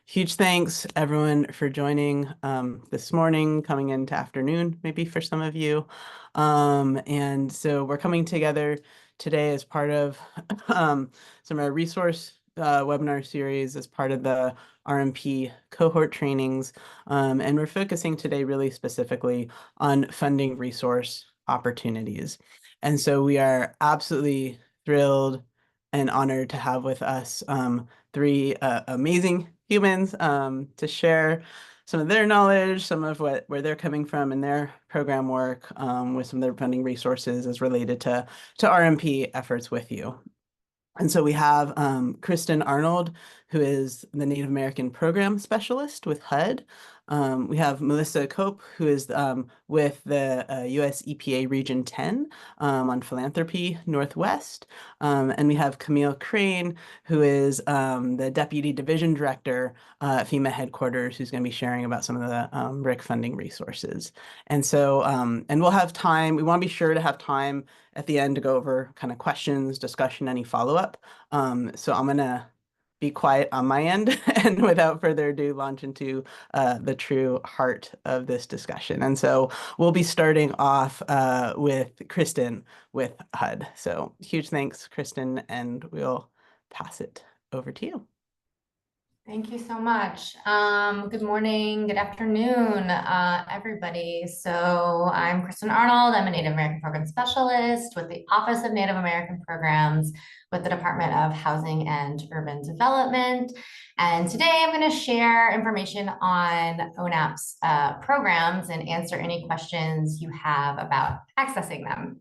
Huge thanks, everyone, for joining this morning, coming into afternoon, maybe for some of you. And so we're coming together today as part of some of our resource webinar series as part of the RMP cohort trainings. And we're focusing today really specifically on funding resource opportunities. And so we are absolutely thrilled and honored to have with us three amazing humans to share some of their knowledge, some of where they're coming from in their program work with some of their funding resources as related to RMP efforts with you. And so we have Kristen Arnold, who is the Native American Program Specialist with HUD. We have Melissa Koepp, who is with the US EPA Region 10 on Philanthropy Northwest. And we have Camille Crain, who is the Deputy Division Director at FEMA headquarters, who's going to be sharing about some of the RIC funding resources. And so, and we'll have time, we want to be sure to have time at the end to go over kind of questions, discussion, any follow-up. So I'm gonna be quiet on my end and without further ado, launch into the true heart of this discussion. And so we'll be starting off with Kristen with HUD. So huge thanks, Kristen, and we'll pass it over to you. Thank you so much. Good morning, good afternoon, everybody. So I'm Kristen Arnold. I'm a Native American Program Specialist with the Office of Native American Programs with the Department of Housing and Urban Development. And today I'm going to share information on ONAP's programs and answer any questions you have about accessing them.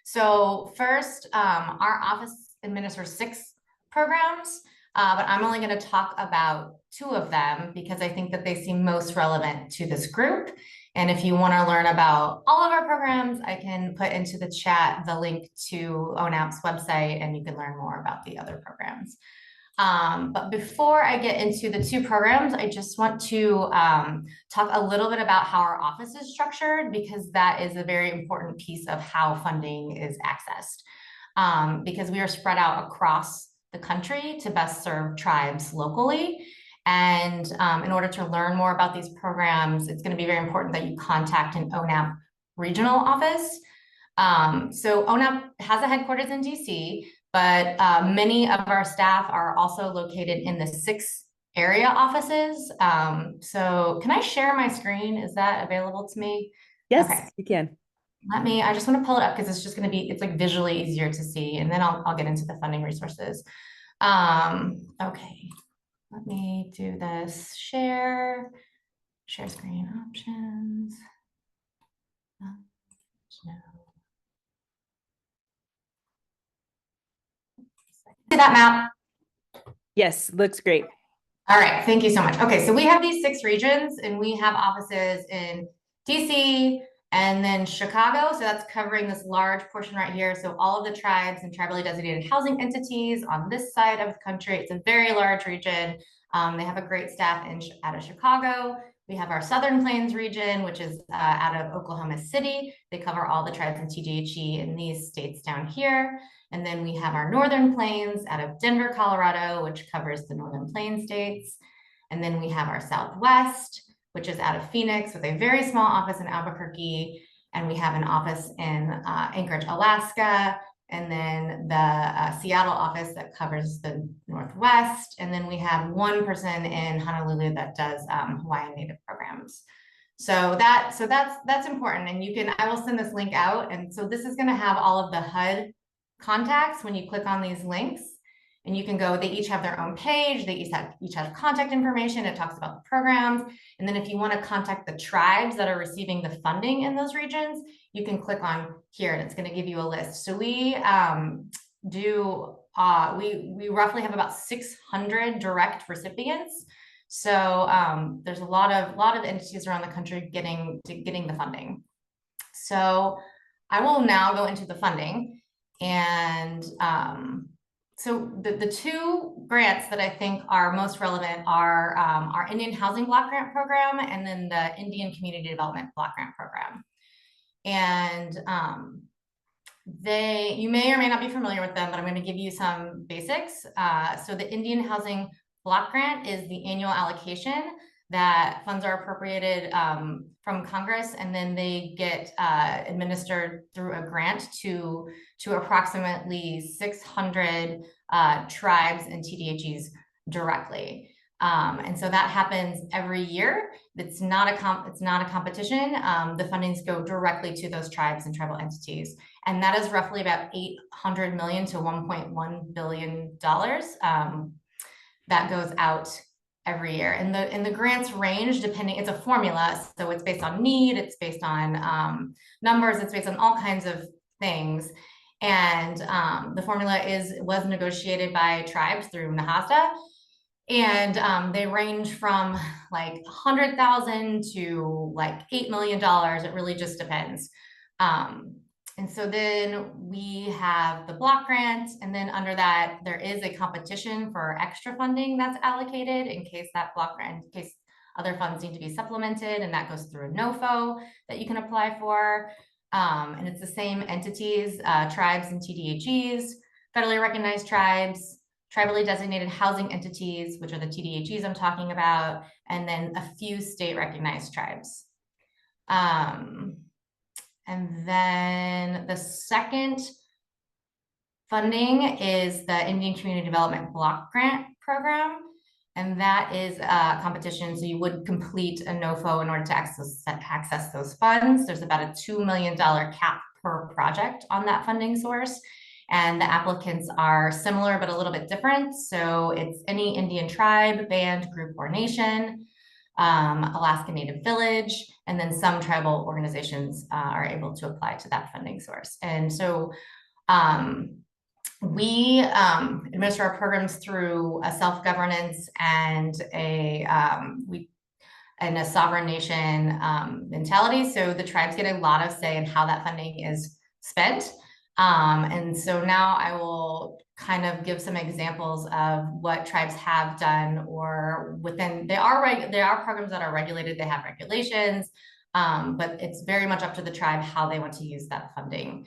So first, our office administers 6 programs. But I'm only going to talk about 2 of them because I think that they seem most relevant to this group. And if you want to learn about all of our programs, I can put into the chat the link to ONAP's website and you can learn more about the other programs. But before I get into the 2 programs, I just want to talk a little bit about how our office is structured because that is a very important piece of how funding is accessed. Because we are spread out across the country to best serve tribes locally. And in order to learn more about these programs, it's going to be very important that you contact an ONAP regional office. So ONAP has a headquarters in DC, but many of our staff are also located in the 6 area offices. So can I share my screen? Is that available to me? Yes, okay. You can. I just want to pull it up because it's just going to be, it's like visually easier to see. And then I'll get into the funding resources. Okay, let me do this. Share screen options. No. See that map? Yes, looks great. All right, thank you so much. Okay, so we have these 6 regions and we have offices in DC and then Chicago. So that's covering this large portion right here. So all of the tribes and tribally designated housing entities on this side of the country. It's a very large region. They have a great staff out of Chicago. We have our Southern Plains region, which is out of Oklahoma City. They cover all the tribes in TDHE in these states down here. And then we have our Northern Plains out of Denver, Colorado, which covers the Northern Plains states. And then we have our Southwest, which is out of Phoenix with a very small office in Albuquerque. And we have an office in Anchorage, Alaska. And then the Seattle office that covers the Northwest. And then we have one person in Honolulu that does Hawaiian Native programs. So that's important. And I will send this link out. And so this is going to have all of the HUD contacts when you click on these links, and you can go, they each have their own page, they each have contact information, it talks about the programs. And then if you want to contact the tribes that are receiving the funding in those regions, you can click on here and it's going to give you a list. So we we roughly have about 600 direct recipients. So there's a lot of entities around the country getting the funding. So I will now go into the funding. And so the 2 grants that I think are most relevant are our Indian Housing Block Grant Program and then the Indian Community Development Block Grant Program. And you may or may not be familiar with them, but I'm going to give you some basics. So the Indian Housing block grant is the annual allocation that funds are appropriated from Congress, and then they get administered through a grant to approximately 600 tribes and TDHEs directly. And so that happens every year. It's not a competition. The fundings go directly to those tribes and tribal entities. And that is roughly about $800 million to $1.1 billion that goes out every year. And the grants range depending, it's a formula. So it's based on need, it's based on numbers, it's based on all kinds of things. And the formula was negotiated by tribes through NAHASA. And they range from like 100,000 to like $8 million. It really just depends. And so then we have the block grant, and then under that, there is a competition for extra funding that's allocated in case that block grant, in case other funds need to be supplemented, and that goes through a NOFO that you can apply for. And it's the same entities, tribes and TDHEs, federally recognized tribes, tribally designated housing entities, which are the TDHEs I'm talking about, and then a few state recognized tribes. And then the second funding is the Indian Community Development Block Grant Program. And that is a competition. So you would complete a NOFO in order to access those funds. There's about a $2 million cap per project on that funding source. And the applicants are similar, but a little bit different. So it's any Indian tribe, band, group, or nation, Alaska Native village, and then some tribal organizations are able to apply to that funding source. And so we administer our programs through a self-governance and a sovereign nation mentality. So the tribes get a lot of say in how that funding is spent. And so now I will kind of give some examples of what tribes have done, or within, there are programs that are regulated, they have regulations, but it's very much up to the tribe how they want to use that funding.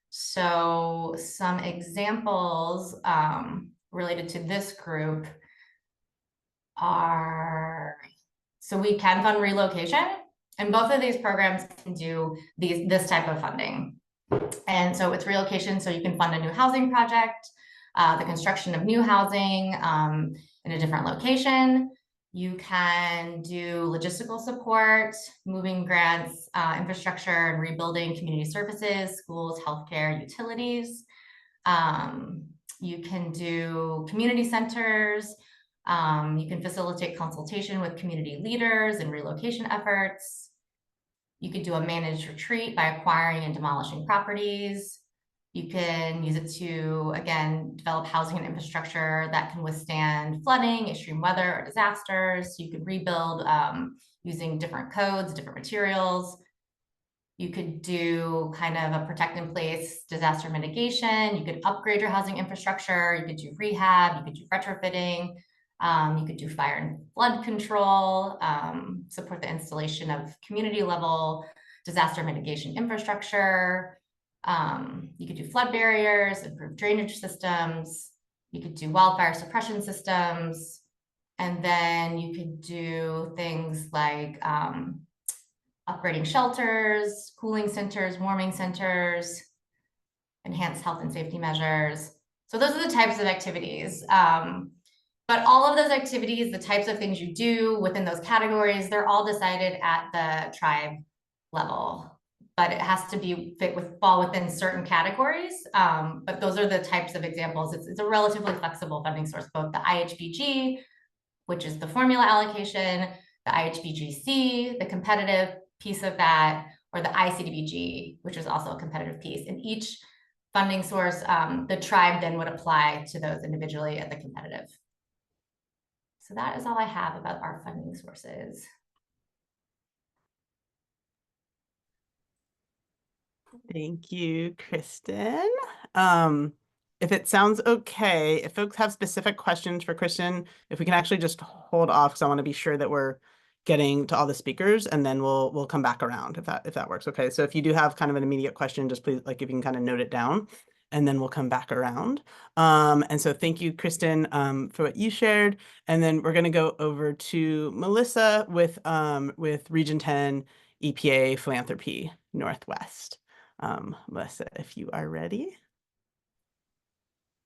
So some examples related to this group are, so we can fund relocation, and both of these programs can do this type of funding. And so it's relocation, so you can fund a new housing project, the construction of new housing in a different location. You can do logistical support, moving grants, infrastructure and rebuilding community services, schools, healthcare, utilities. You can do community centers. You can facilitate consultation with community leaders and relocation efforts. You could do a managed retreat by acquiring and demolishing properties. You can use it to, again, develop housing and infrastructure that can withstand flooding, extreme weather, or disasters. You could rebuild using different codes, different materials. You could do kind of a protect in place disaster mitigation. You could upgrade your housing infrastructure. You could do rehab. You could do retrofitting. You could do fire and flood control, support the installation of community level disaster mitigation infrastructure. You could do flood barriers, improve drainage systems. You could do wildfire suppression systems. And then you could do things like upgrading shelters, cooling centers, warming centers, enhanced health and safety measures. So those are the types of activities. But all of those activities, the types of things you do within those categories, they're all decided at the tribe level. But it has to fall within certain categories. But those are the types of examples. It's a relatively flexible funding source, both the IHBG, which is the formula allocation, the IHBGC, the competitive piece of that, or the ICDBG, which is also a competitive piece. And each funding source, the tribe then would apply to those individually at the competitive. So that is all I have about our funding sources. Thank you, Kristen. If it sounds okay, if folks have specific questions for Kristen, if we can actually just hold off, because I want to be sure that we're getting to all the speakers, and then we'll come back around if that works. Okay, so if you do have kind of an immediate question, just please, like, if you can kind of note it down. and then we'll come back around. And so thank you, Kristen, for what you shared. And then we're going to go over to Melissa with Region 10 EPA Philanthropy Northwest. Melissa, if you are ready.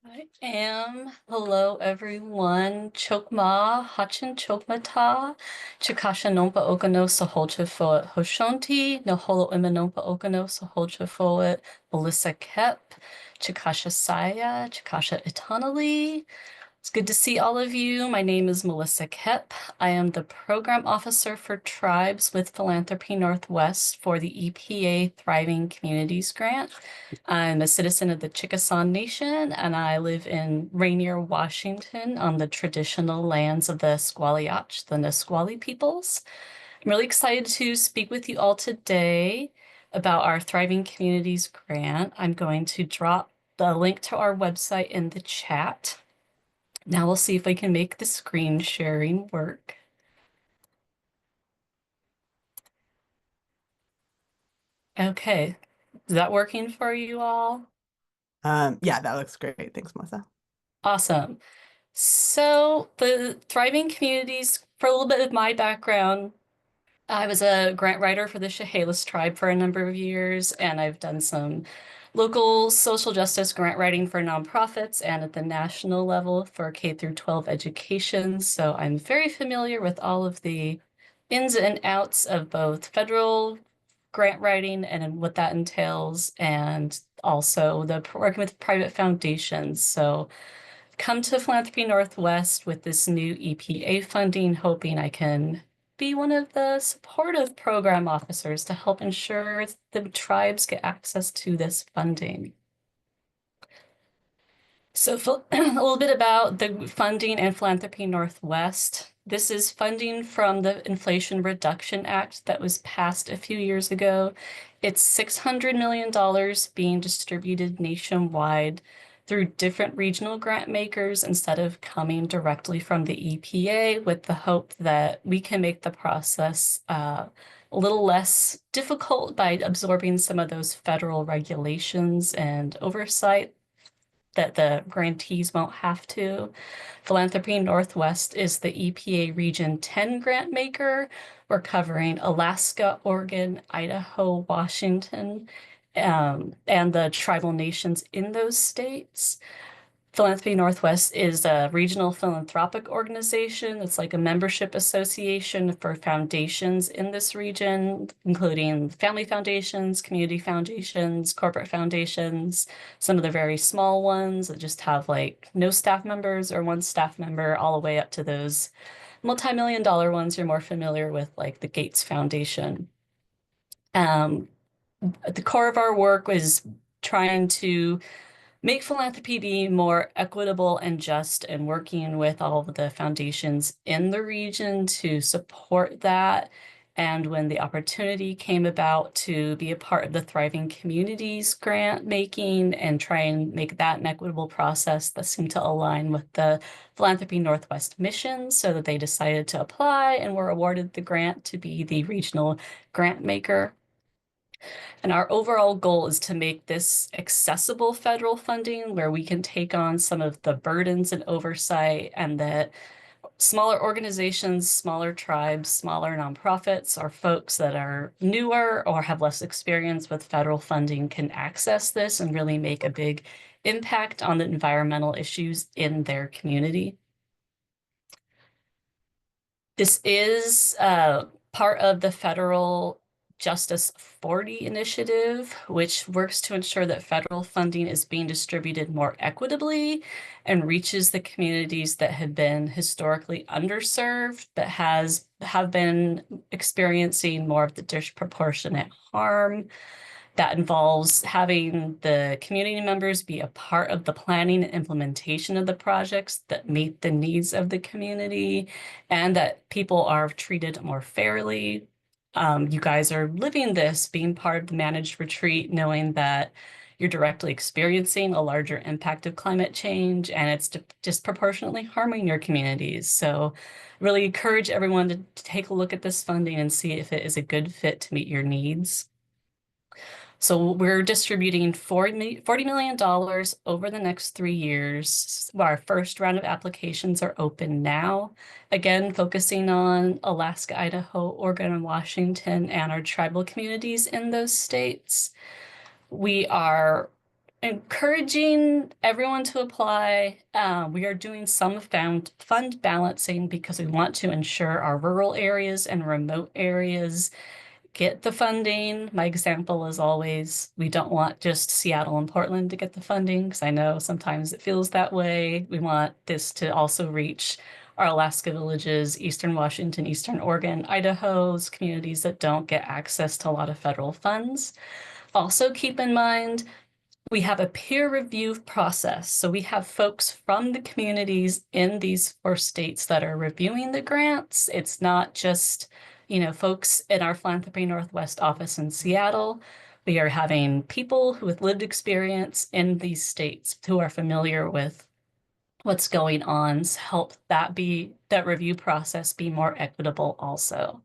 I am. Hello, everyone. Chokma, Hachin Chokmata, Chikasha Nompa Okano Saholcha Foet Hoshonti, Noholo Imanompa Okano Saholcha Foet, Melissa Koepp, Chikasha Saya, Chikasha Itanali. It's good to see all of you. My name is Melissa Koepp. I am the Program Officer for Tribes with Philanthropy Northwest for the EPA Thriving Communities Grant. I'm a citizen of the Chickasaw Nation, and I live in Rainier, Washington, on the traditional lands of the Squaliach, the Nisqually peoples. I'm really excited to speak with you all today about our Thriving Communities Grant. I'm going to drop the link to our website in the chat. Now we'll see if we can make the screen sharing work. Okay, is that working for you all? Yeah, that looks great. Thanks, Melissa. Awesome. So the Thriving Communities, for a little bit of my background, I was a grant writer for the Chehalis tribe for a number of years, and I've done some local social justice grant writing for nonprofits and at the national level for K through 12 education. So I'm very familiar with all of the ins and outs of both federal grant writing and what that entails, and also the working with private foundations. So come to Philanthropy Northwest with this new EPA funding, hoping I can be one of the supportive program officers to help ensure the tribes get access to this funding. So a little bit about the funding and Philanthropy Northwest. This is funding from the Inflation Reduction Act that was passed a few years ago. It's $600 million being distributed nationwide through different regional grant makers instead of coming directly from the EPA, with the hope that we can make the process a little less difficult by absorbing some of those federal regulations and oversight that the grantees won't have to. Philanthropy Northwest is the EPA Region 10 grant maker. We're covering Alaska, Oregon, Idaho, Washington, and the tribal nations in those states. Philanthropy Northwest is a regional philanthropic organization. It's like a membership association for foundations in this region, including family foundations, community foundations, corporate foundations, some of the very small ones that just have like no staff members or one staff member, all the way up to those multi-million-dollar ones you're more familiar with, like the Gates Foundation. At the core of our work is trying to make philanthropy be more equitable and just, and working with all of the foundations in the region to support that. And when the opportunity came about to be a part of the Thriving Communities grant making and try and make that an equitable process that seemed to align with the Philanthropy Northwest mission, so that they decided to apply and were awarded the grant to be the regional grant maker. And our overall goal is to make this accessible federal funding where we can take on some of the burdens and oversight, and that smaller organizations, smaller tribes, smaller nonprofits, or folks that are newer or have less experience with federal funding can access this and really make a big impact on the environmental issues in their community. This is part of the federal Justice 40 initiative, which works to ensure that federal funding is being distributed more equitably and reaches the communities that have been historically underserved, but have been experiencing more of the disproportionate harm. That involves having the community members be a part of the planning and implementation of the projects that meet the needs of the community, and that people are treated more fairly. You guys are living this, being part of the managed retreat, knowing that you're directly experiencing a larger impact of climate change, and it's disproportionately harming your communities. So really encourage everyone to take a look at this funding and see if it is a good fit to meet your needs. So we're distributing $40 million over the next 3 years. Our first round of applications are open now. Again, focusing on Alaska, Idaho, Oregon, and Washington, and our tribal communities in those states. We are encouraging everyone to apply. We are doing some fund balancing because we want to ensure our rural areas and remote areas get the funding. My example is always, we don't want just Seattle and Portland to get the funding, because I know sometimes it feels that way. We want this to also reach our Alaska villages, Eastern Washington, Eastern Oregon, Idaho's communities that don't get access to a lot of federal funds. Also keep in mind, we have a peer review process. So we have folks from the communities in these 4 states that are reviewing the grants. It's not just, folks in our Philanthropy Northwest office in Seattle. We are having people with lived experience in these states who are familiar with what's going on to help that review process be more equitable also.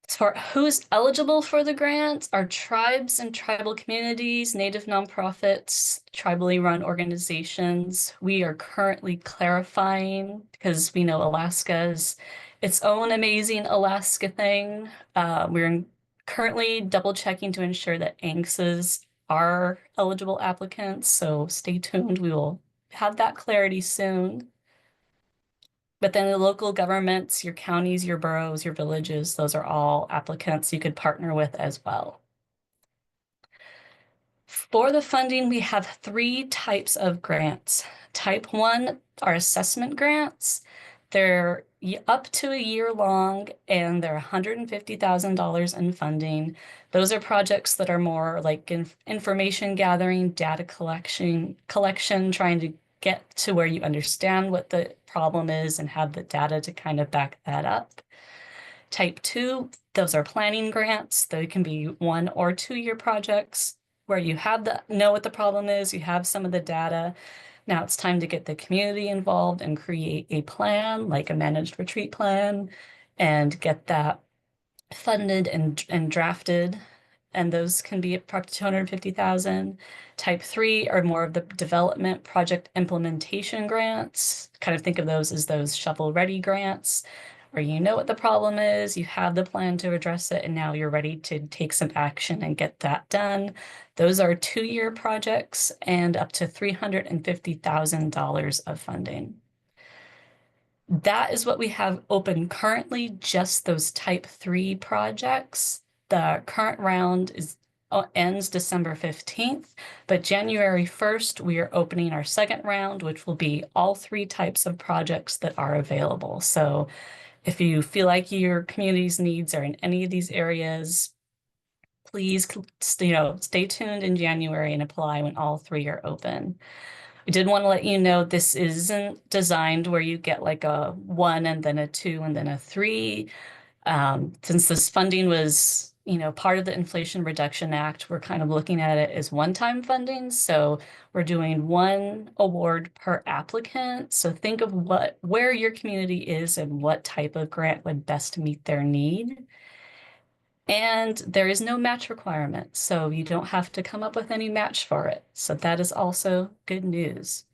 For who's eligible for the grant are tribes and tribal communities, Native nonprofits, tribally run organizations. We are currently clarifying because we know Alaska is its own amazing Alaska thing. We're currently double checking to ensure that ANCSs are eligible applicants. So stay tuned. We will have that clarity soon. But then the local governments, your counties, your boroughs, your villages, those are all applicants you could partner with as well. For the funding, we have 3 types of grants. Type 1 are assessment grants. They're up to a year long and they're $150,000 in funding. Those are projects that are more like information gathering, data collection, trying to get to where you understand what the problem is and have the data to kind of back that up. Type 2, those are planning grants. They can be 1 or 2 year projects where you know what the problem is, you have some of the data. Now it's time to get the community involved and create a plan, like a managed retreat plan, and get that funded and drafted. And those can be up to 250,000. Type 3 are more of the development project implementation grants. Kind of think of those as those shovel-ready grants, where you know what the problem is, you have the plan to address it, and now you're ready to take some action and get that done. Those are 2-year projects and up to $350,000 of funding. That is what we have open currently, just those type 3 projects. The current round ends December 15th, but January 1st, we are opening our second round, which will be all 3 types of projects that are available. So if you feel like your community's needs are in any of these areas, please, stay tuned in January and apply when all 3 are open. We did want to let you know this isn't designed where you get like a 1 and then a 2 and then a 3. Since this funding was, part of the Inflation Reduction Act, we're kind of looking at it as one-time funding. So we're doing 1 award per applicant. So think of where your community is and what type of grant would best meet their need. And there is no match requirement, so you don't have to come up with any match for it. So that is also good news.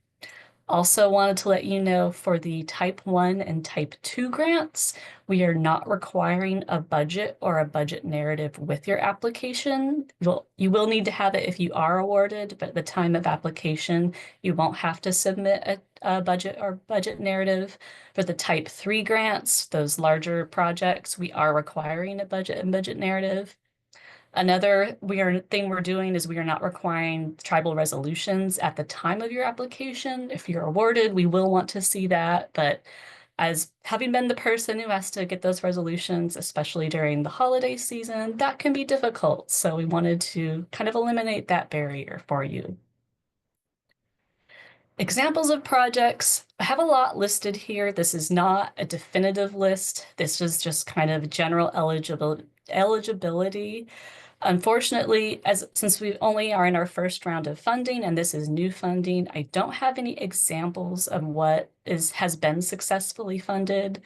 Also wanted to let you know for the type 1 and type 2 grants, we are not requiring a budget or a budget narrative with your application. You will need to have it if you are awarded, but at the time of application, you won't have to submit a budget or budget narrative. For the type 3 grants, those larger projects, we are requiring a budget and budget narrative. Another thing we're doing is we are not requiring tribal resolutions at the time of your application. If you're awarded, we will want to see that, but as having been the person who has to get those resolutions, especially during the holiday season, that can be difficult. So we wanted to kind of eliminate that barrier for you. Examples of projects, I have a lot listed here. This is not a definitive list. This is just kind of general eligibility. Unfortunately, since we only are in our first round of funding and this is new funding, I don't have any examples of what has been successfully funded.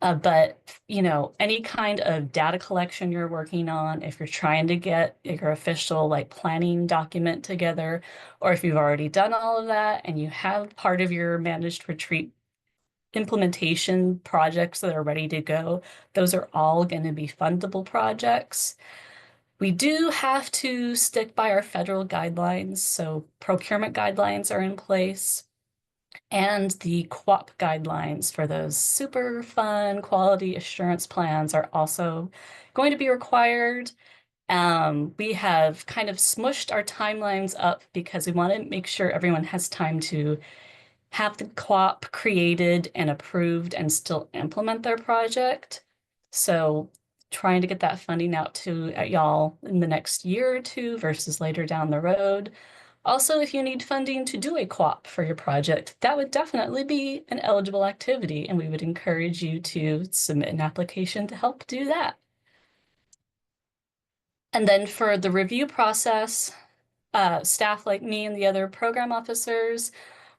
But, you know, any kind of data collection you're working on, if you're trying to get your official like planning document together, or if you've already done all of that and you have part of your managed retreat implementation projects that are ready to go, those are all going to be fundable projects. We do have to stick by our federal guidelines, so procurement guidelines are in place. And the Koepp guidelines for those super fun quality assurance plans are also going to be required. We have kind of smushed our timelines up because we want to make sure everyone has time to have the Koepp created and approved and still implement their project. So trying to get that funding out to y'all in the next year or two versus later down the road. Also, if you need funding to do a Koepp for your project, that would definitely be an eligible activity, and we would encourage you to submit an application to help do that. And then for the review process, staff like me and the other program officers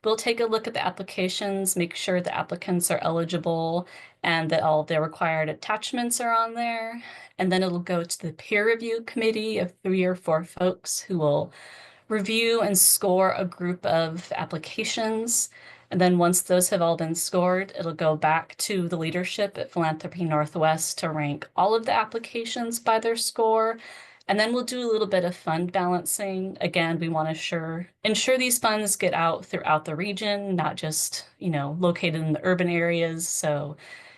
will take a look at the applications, make sure the applicants are eligible and that all their required attachments are on there. And then it'll go to the peer review committee of 3 or 4 folks who will review and score a group of applications. And then once those have all been scored, it'll go back to the leadership at Philanthropy Northwest to rank all of the applications by their score. And then we'll do a little bit of fund balancing. Again, we want to ensure these funds get out throughout the region, not just, you know, located in the urban areas. So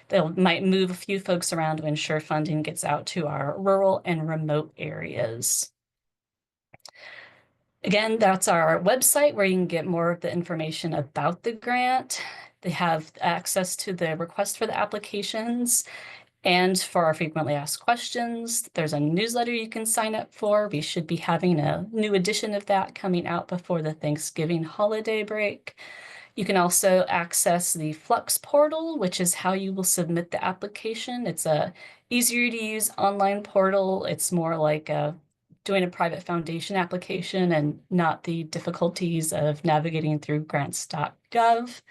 they might move a few folks around to ensure funding gets out to our rural and remote areas. Again, that's our website where you can get more of the information about the grant. They have access to the request for the applications and for our frequently asked questions. There's a newsletter you can sign up for. We should be having a new edition of that coming out before the Thanksgiving holiday break. You can also access the Flux portal, which is how you will submit the application. It's a easier to use online portal. It's more like doing a private foundation application and not the difficulties of navigating through grants.gov.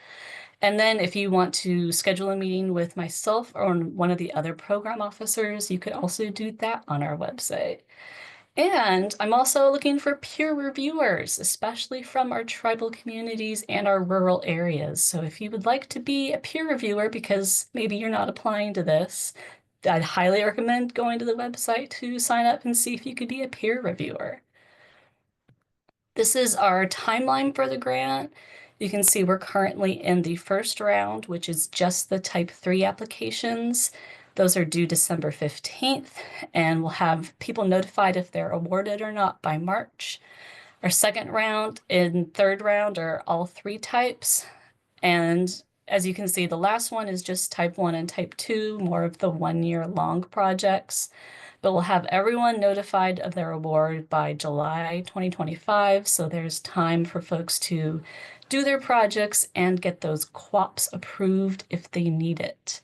And then if you want to schedule a meeting with myself or one of the other program officers, you could also do that on our website. And I'm also looking for peer reviewers, especially from our tribal communities and our rural areas. So if you would like to be a peer reviewer, because maybe you're not applying to this, I'd highly recommend going to the website to sign up and see if you could be a peer reviewer. This is our timeline for the grant. You can see we're currently in the first round, which is just the type 3 applications. Those are due December 15th, and we'll have people notified if they're awarded or not by March. Our second round and third round are all 3 types. And as you can see, the last one is just type 1 and type 2, more of the 1-year long projects. But we'll have everyone notified of their award by July 2025. So there's time for folks to do their projects and get those Koepps approved if they need it.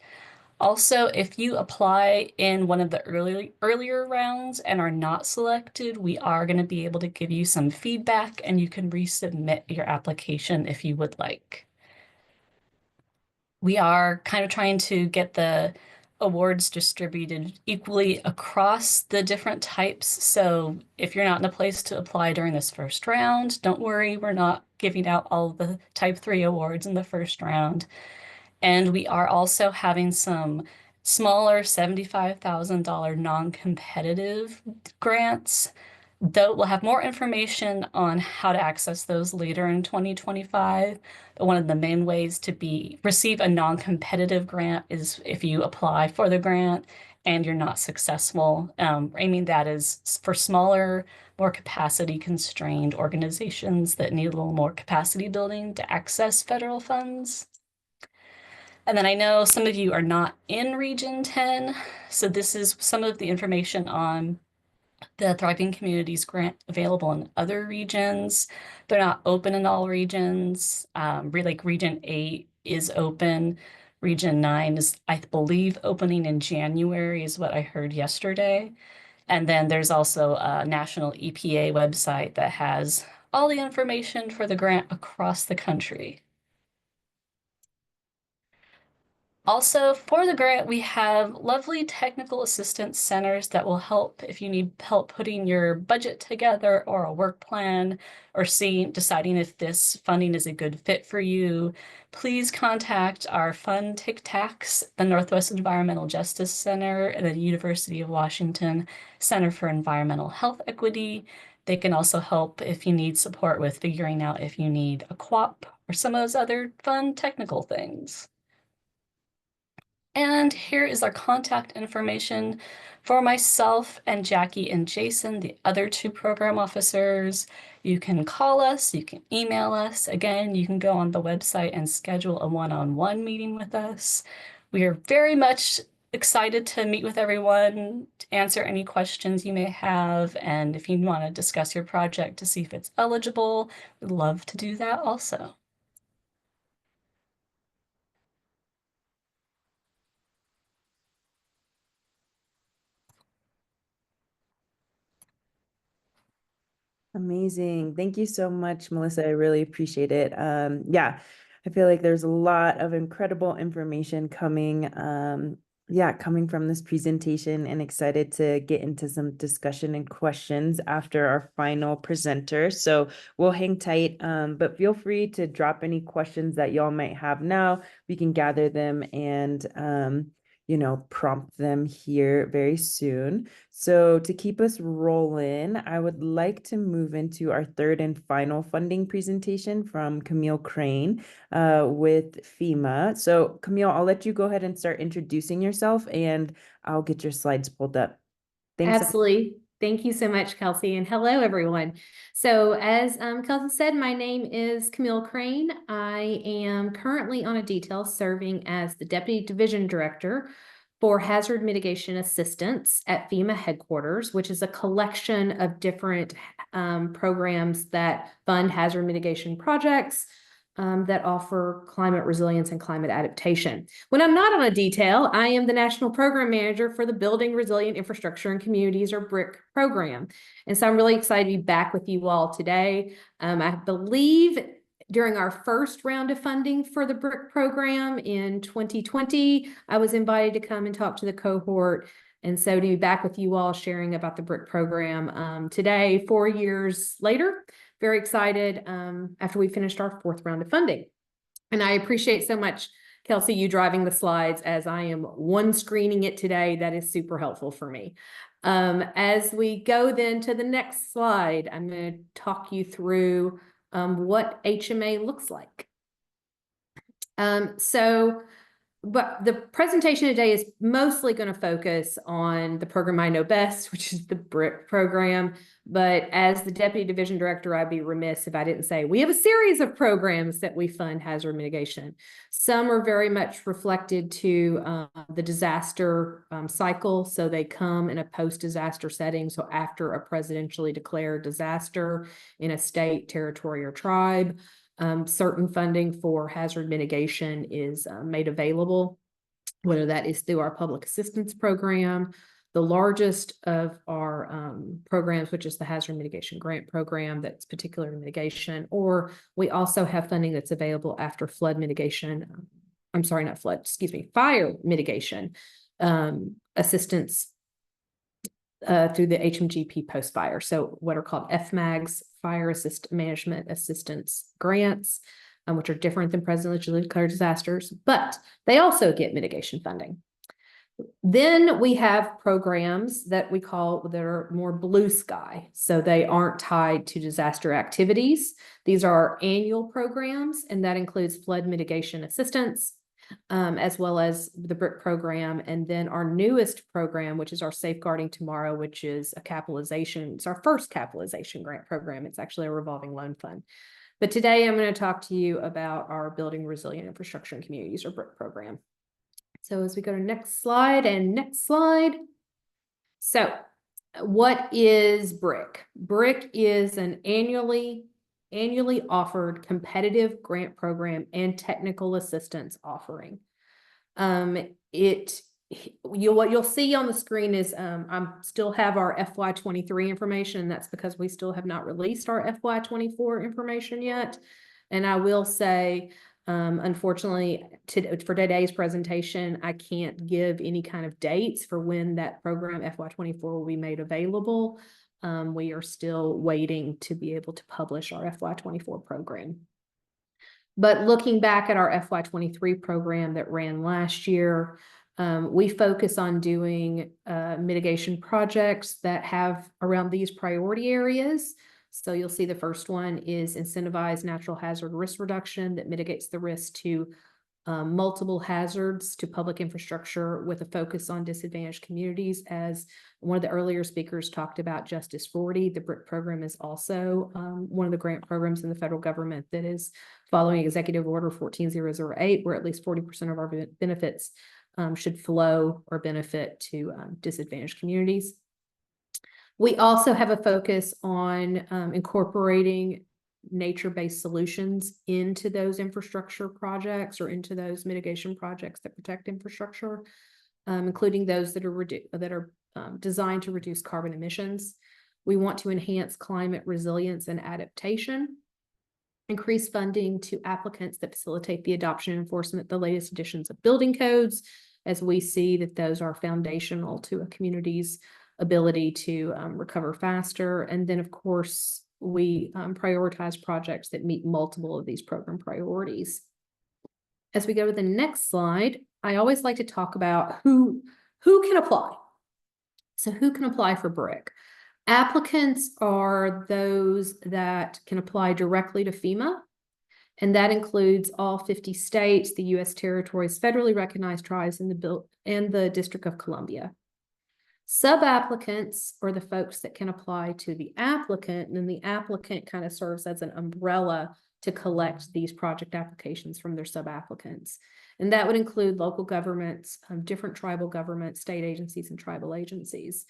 Also, if you apply in one of the earlier rounds and are not selected, we are going to be able to give you some feedback and you can resubmit your application if you would like. We are kind of trying to get the awards distributed equally across the different types. So if you're not in a place to apply during this first round, don't worry, we're not giving out all the type 3 awards in the first round. And we are also having some smaller $75,000 non-competitive grants. Though we'll have more information on how to access those later in 2025. But one of the main ways to receive a non-competitive grant is if you apply for the grant and you're not successful. Aiming that is for smaller, more capacity constrained organizations that need a little more capacity building to access federal funds. And then I know some of you are not in Region 10, so this is some of the information on the Thriving Communities grant available in other regions. They're not open in all regions. Like Region 8 is open. Region 9 is, I believe, opening in January is what I heard yesterday. And then there's also a national EPA website that has all the information for the grant across the country. Also, for the grant, we have lovely technical assistance centers that will help if you need help putting your budget together or a work plan or deciding if this funding is a good fit for you. Please contact our fund TICTACs, the Northwest Environmental Justice Center and the University of Washington Center for Environmental Health Equity. They can also help if you need support with figuring out if you need a Koepp or some of those other fun technical things. And here is our contact information for myself and Jackie and Jason, the other two program officers. You can call us, you can email us. Again, you can go on the website and schedule a one-on-one meeting with us. We are very much excited to meet with everyone, to answer any questions you may have. And if you want to discuss your project to see if it's eligible, we'd love to do that also. Amazing. Thank you so much, Melissa. I really appreciate it. Yeah, I feel like there's a lot of incredible information coming, coming from this presentation, and excited to get into some discussion and questions after our final presenter. So we'll hang tight, but feel free to drop any questions that y'all might have now. We can gather them and prompt them here very soon. So to keep us rolling, I would like to move into our third and final funding presentation from Camille Crain with FEMA. So Camille, I'll let you go ahead and start introducing yourself, and I'll get your slides pulled up. Thanks. Absolutely. Thank you so much, Kelsey, and hello, everyone. So as Kelsey said, my name is Camille Crain. I am currently on a detail serving as the Deputy Division Director for Hazard Mitigation Assistance at FEMA headquarters, which is a collection of different programs that fund hazard mitigation projects that offer climate resilience and climate adaptation. When I'm not on a detail, I am the National Program Manager for the Building Resilient Infrastructure in Communities, or BRIC program. And so I'm really excited to be back with you all today. I believe during our first round of funding for the BRIC program in 2020, I was invited to come and talk to the cohort. And so to be back with you all sharing about the BRIC program today, 4 years later, very excited after we finished our fourth round of funding. And I appreciate so much, Kelsey, you driving the slides as I am one screening it today. That is super helpful for me. As we go then to the next slide, I'm going to talk you through what HMA looks like. But the presentation today is mostly going to focus on the program I know best, which is the BRIC program. But as the Deputy Division Director, I'd be remiss if I didn't say we have a series of programs that we fund hazard mitigation. Some are very much reflected to the disaster cycle. So they come in a post-disaster setting. So after a presidentially declared disaster in a state, territory, or tribe. Certain funding for hazard mitigation is made available, whether that is through our public assistance program, the largest of our programs, which is the hazard mitigation grant program that's particular to mitigation, or we also have funding that's available after flood mitigation. I'm sorry, not flood, excuse me, fire mitigation assistance through the HMGP post-fire. So what are called FMAGs, Fire Management Assistance Grants, which are different than presidentially declared disasters, but they also get mitigation funding. Then we have programs that we call that are more blue sky. So they aren't tied to disaster activities. These are our annual programs, and that includes flood mitigation assistance, as well as the BRIC program. And then our newest program, which is our Safeguarding Tomorrow, which is a capitalization. It's our first capitalization grant program. It's actually a revolving loan fund. But today I'm going to talk to you about our Building Resilient Infrastructure in Communities, or BRIC program. So as we go to next slide and next slide. So what is BRIC? BRIC is an annually offered competitive grant program and technical assistance offering. What you'll see on the screen is I still have our FY23 information. That's because we still have not released our FY24 information yet. And I will say, unfortunately, for today's presentation, I can't give any kind of dates for when that program FY24 will be made available. We are still waiting to be able to publish our FY24 program. But looking back at our FY23 program that ran last year, we focus on doing mitigation projects that have around these priority areas. So you'll see the first one is incentivize natural hazard risk reduction that mitigates the risk to multiple hazards to public infrastructure with a focus on disadvantaged communities. As one of the earlier speakers talked about Justice 40, the BRIC program is also one of the grant programs in the federal government that is following Executive Order 14008, where at least 40% of our benefits should flow or benefit to disadvantaged communities. We also have a focus on incorporating nature-based solutions into those infrastructure projects or into those mitigation projects that protect infrastructure, including those that are designed to reduce carbon emissions. We want to enhance climate resilience and adaptation, increase funding to applicants that facilitate the adoption and enforcement of the latest editions of building codes, as we see that those are foundational to a community's ability to recover faster. And then, of course, we prioritize projects that meet multiple of these program priorities. As we go to the next slide, I always like to talk about who can apply. So who can apply for BRIC? Applicants are those that can apply directly to FEMA, and that includes all 50 states, the U.S. territories, federally recognized tribes, and the District of Columbia. Sub-applicants are the folks that can apply to the applicant, and then the applicant kind of serves as an umbrella to collect these project applications from their sub-applicants. And that would include local governments, different tribal governments, state agencies, and tribal agencies.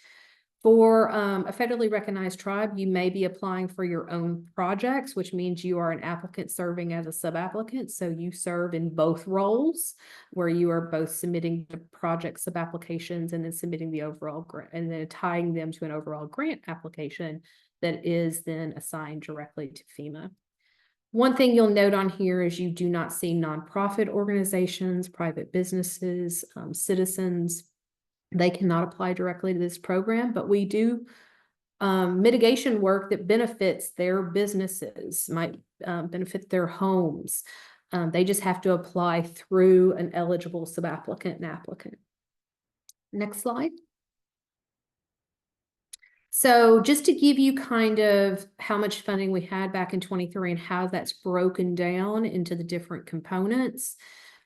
For a federally recognized tribe, you may be applying for your own projects, which means you are an applicant serving as a sub-applicant. So you serve in both roles, where you are both submitting the project sub-applications and then submitting the overall grant, and then tying them to an overall grant application that is then assigned directly to FEMA. One thing you'll note on here is you do not see nonprofit organizations, private businesses, citizens. They cannot apply directly to this program, but we do mitigation work that benefits their businesses, might benefit their homes. They just have to apply through an eligible sub-applicant and applicant. Next slide. So just to give you kind of how much funding we had back in 23 and how that's broken down into the different components.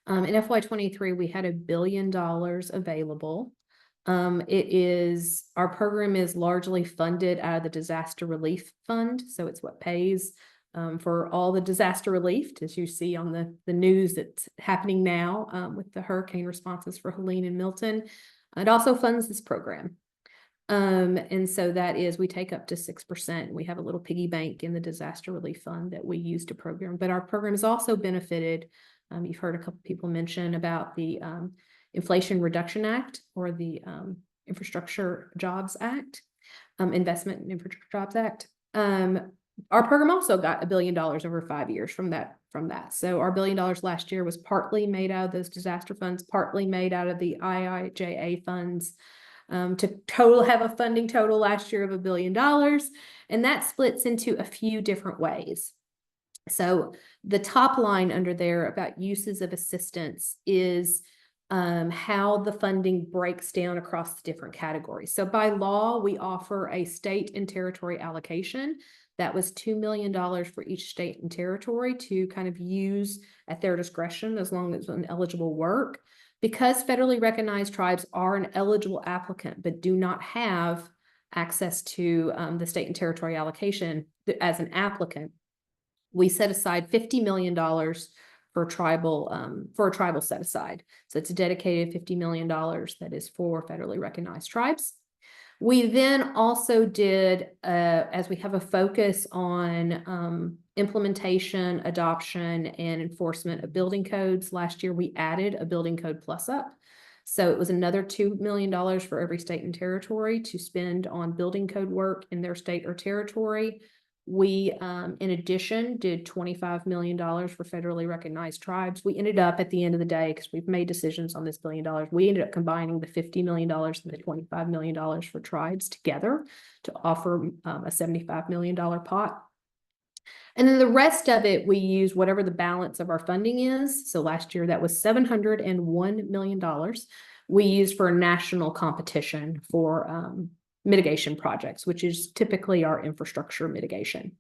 In FY23, we had $1 billion available. Our program is largely funded out of the disaster relief fund. So it's what pays for all the disaster relief, as you see on the news that's happening now with the hurricane responses for Helene and Milton. It also funds this program. And so that is, we take up to 6%. We have a little piggy bank in the disaster relief fund that we use to program, but our program is also benefited. You've heard a couple people mention about the Inflation Reduction Act, or the Infrastructure Jobs Act, Investment in Infrastructure Jobs Act. Our program also got $1 billion over 5 years from that. So our $1 billion last year was partly made out of those disaster funds, partly made out of the IIJA funds, to have a funding total last year of $1 billion. And that splits into a few different ways. So the top line under there about uses of assistance is how the funding breaks down across the different categories. So by law, we offer a state and territory allocation. That was $2 million for each state and territory to kind of use at their discretion as long as it's an eligible work. Because federally recognized tribes are an eligible applicant but do not have access to the state and territory allocation as an applicant, we set aside $50 million for a tribal set aside. So it's a dedicated $50 million that is for federally recognized tribes. We then also did, as we have a focus on implementation, adoption, and enforcement of building codes, last year we added a building code plus up. So it was another $2 million for every state and territory to spend on building code work in their state or territory. We, in addition, did $25 million for federally recognized tribes. We ended up at the end of the day, because we've made decisions on this $1 billion, we ended up combining the $50 million and the $25 million for tribes together to offer a $75 million pot. And then the rest of it, we use whatever the balance of our funding is. So last year that was $701 million. We used for a national competition for mitigation projects, which is typically our infrastructure mitigation.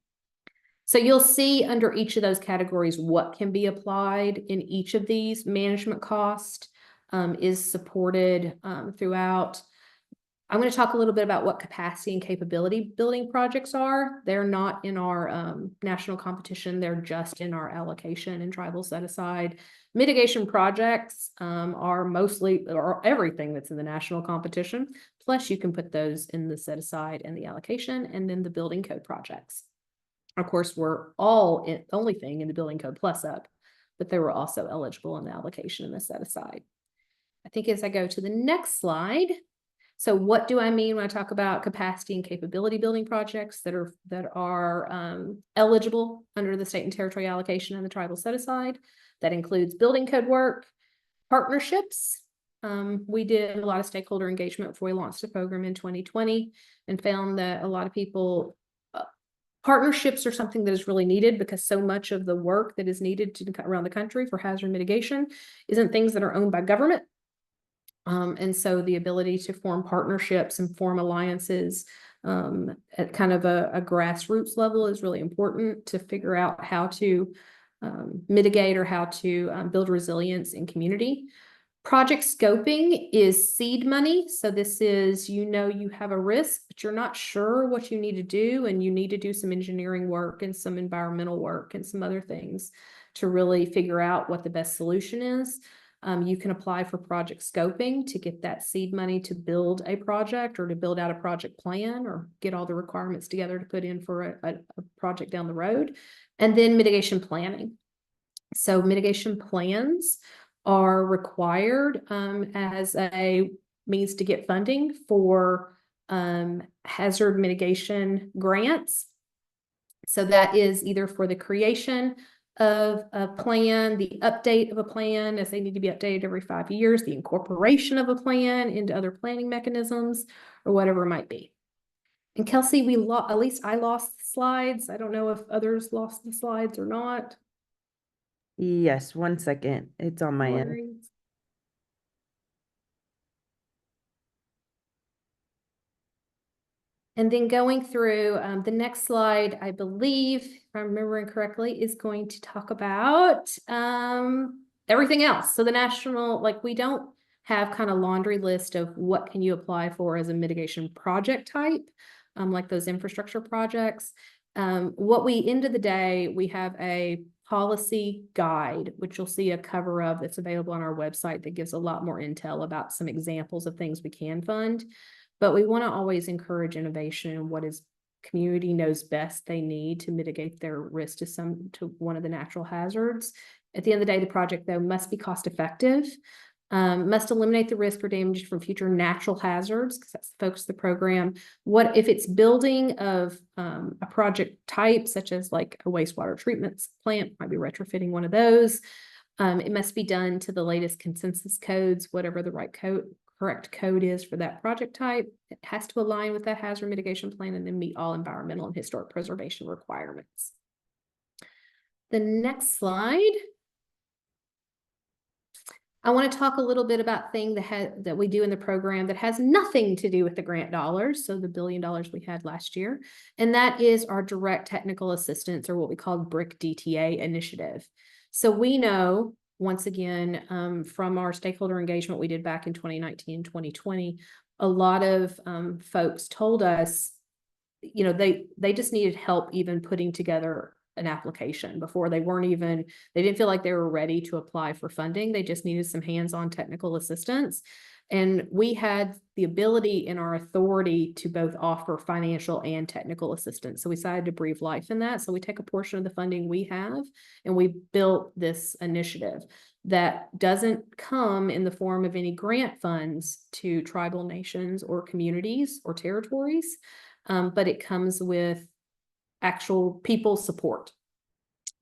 So you'll see under each of those categories what can be applied in each of these. Management cost is supported throughout. I'm going to talk a little bit about what capacity and capability building projects are. They're not in our national competition. They're just in our allocation and tribal set aside. Mitigation projects are mostly, or everything that's in the national competition. Plus you can put those in the set aside and the allocation, and then the building code projects. Of course, we're all in, the only thing in the building code plus up, but they were also eligible in the allocation and the set aside. I think as I go to the next slide, so what do I mean when I talk about capacity and capability building projects that are eligible under the state and territory allocation and the tribal set aside? That includes building code work, partnerships. We did a lot of stakeholder engagement before we launched the program in 2020 and found that a lot of people, partnerships are something that is really needed, because so much of the work that is needed around the country for hazard mitigation isn't things that are owned by government. And so the ability to form partnerships and form alliances at kind of a grassroots level is really important to figure out how to mitigate or how to build resilience in community. Project scoping is seed money. So this is, you know, you have a risk, but you're not sure what you need to do, and you need to do some engineering work and some environmental work and some other things to really figure out what the best solution is. You can apply for project scoping to get that seed money to build a project or to build out a project plan or get all the requirements together to put in for a project down the road. And then mitigation planning. So mitigation plans are required as a means to get funding for hazard mitigation grants. So that is either for the creation of a plan, the update of a plan, as they need to be updated every 5 years, the incorporation of a plan into other planning mechanisms, or whatever it might be. And Kelsey, at least I lost the slides. I don't know if others lost the slides or not. Yes, 1 second. It's on my end. And then going through the next slide, I believe, if I'm remembering correctly, is going to talk about everything else. So the national, like, we don't have kind of laundry list of what can you apply for as a mitigation project type, like those infrastructure projects. What we, end of the day, we have a policy guide, which you'll see a cover of that's available on our website that gives a lot more intel about some examples of things we can fund. But we want to always encourage innovation in what is community knows best they need to mitigate their risk to one of the natural hazards. At the end of the day, the project, though, must be cost effective, must eliminate the risk or damage from future natural hazards, because that's the focus of the program. What if it's building of a project type, such as like a wastewater treatment plant, might be retrofitting one of those. It must be done to the latest consensus codes, whatever the correct code is for that project type. It has to align with that hazard mitigation plan and then meet all environmental and historic preservation requirements. The next slide. I want to talk a little bit about things that we do in the program that has nothing to do with the grant dollars, so the $1 billion we had last year, and that is our direct technical assistance, or what we call BRIC DTA initiative. So we know, once again, from our stakeholder engagement we did back in 2019 and 2020, a lot of folks told us, you know, they just needed help even putting together an application before. They didn't feel like they were ready to apply for funding. They just needed some hands-on technical assistance. And we had the ability in our authority to both offer financial and technical assistance. So we decided to breathe life in that. So we take a portion of the funding we have and we built this initiative that doesn't come in the form of any grant funds to tribal nations or communities or territories, but it comes with actual people support.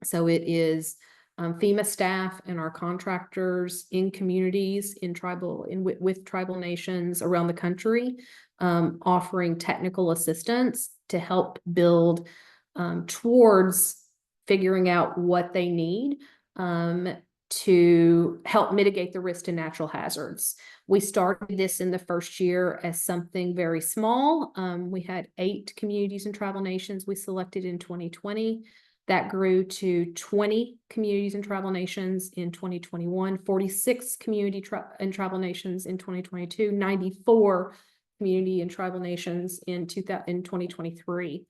So it is FEMA staff and our contractors in communities with tribal nations around the country, offering technical assistance to help build towards figuring out what they need to help mitigate the risk to natural hazards. We started this in the first year as something very small. We had 8 communities and tribal nations we selected in 2020. That grew to 20 communities and tribal nations in 2021, 46 community and tribal nations in 2022, 94 community and tribal nations in 2023.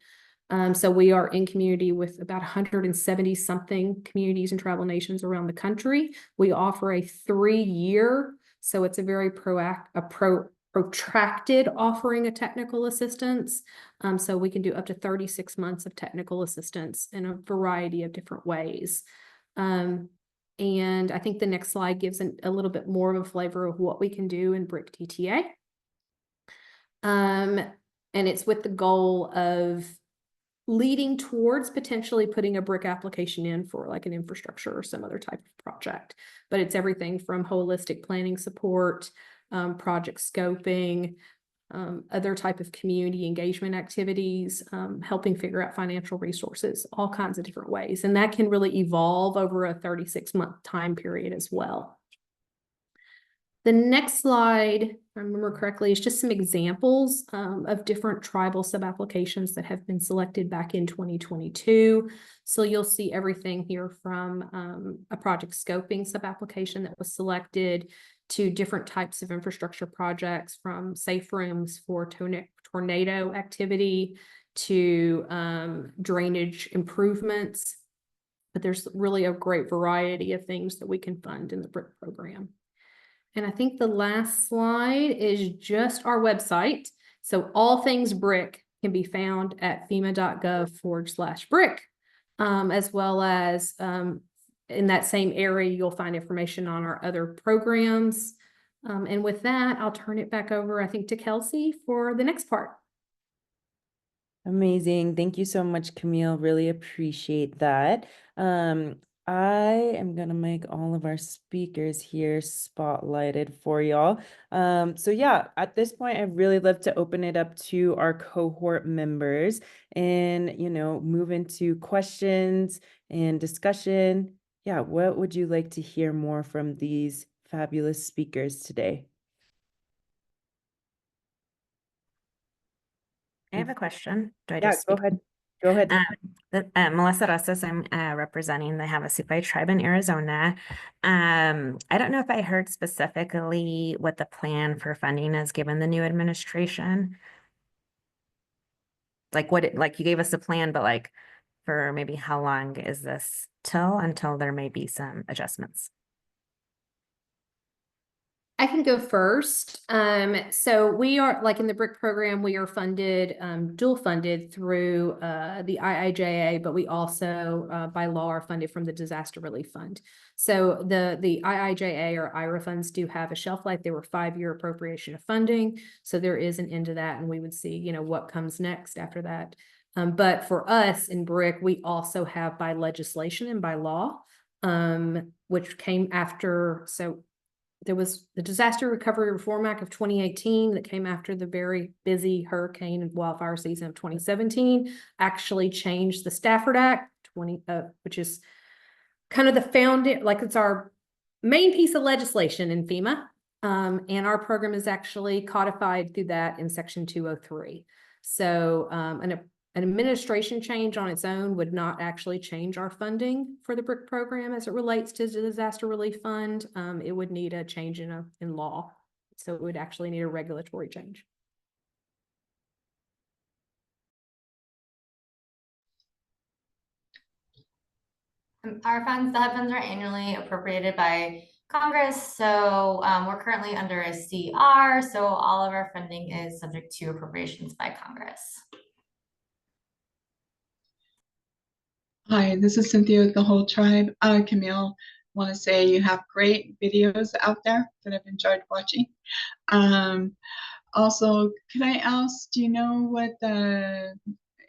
So we are in community with about 170 something communities and tribal nations around the country. We offer a 3-year, so it's a very protracted offering of technical assistance. So we can do up to 36 months of technical assistance in a variety of different ways. And I think the next slide gives a little bit more of a flavor of what we can do in BRIC TTA. And it's with the goal of leading towards potentially putting a BRIC application in for like an infrastructure or some other type of project. But it's everything from holistic planning support, project scoping, other type of community engagement activities, helping figure out financial resources, all kinds of different ways. And that can really evolve over a 36-month time period as well. The next slide, if I remember correctly, is just some examples of different tribal sub-applications that have been selected back in 2022. So you'll see everything here from a project scoping sub-application that was selected to different types of infrastructure projects, from safe rooms for tornado activity to drainage improvements. But there's really a great variety of things that we can fund in the BRIC program. And I think the last slide is just our website. So all things BRIC can be found at fema.gov/BRIC, as well as in that same area, you'll find information on our other programs. And with that, I'll turn it back over, I think, to Kelsey for the next part. Amazing. Thank you so much, Camille. Really appreciate that. I am going to make all of our speakers here spotlighted for y'all. So yeah, at this point, I'd really love to open it up to our cohort members and, move into questions and discussion. Yeah, what would you like to hear more from these fabulous speakers today? I have a question. Do I Yeah, just go speak? ahead. Go ahead. Melissa Rosas, I'm representing the Havasupai tribe in Arizona. I don't know if I heard specifically what the plan for funding is given the new administration. Like you gave us a plan, but for maybe how long is this until there may be some adjustments? I can go first. So we are, in the BRIC program, we are funded, dual funded through the IIJA, but we also, by law, are funded from the Disaster Relief Fund. So the IIJA or IRA funds do have a shelf life. They were 5-year appropriation of funding. So there is an end to that, and we would see, what comes next after that. But for us in BRIC, we also have by legislation and by law, which came after, so there was the Disaster Recovery Reform Act of 2018 that came after the very busy hurricane and wildfire season of 2017, actually changed the Stafford Act, which is kind of the founding, it's our main piece of legislation in FEMA. And our program is actually codified through that in Section 203. So an administration change on its own would not actually change our funding for the BRIC program as it relates to the Disaster Relief Fund. It would need a change in law. So it would actually need a regulatory change. Our funds, the HUD funds, are annually appropriated by Congress. So we're currently under a CR. So all of our funding is subject to appropriations by Congress. Hi, this is Cynthia with the whole tribe. Camille, want to say you have great videos out there that I've enjoyed watching. Also, could I ask, do you know what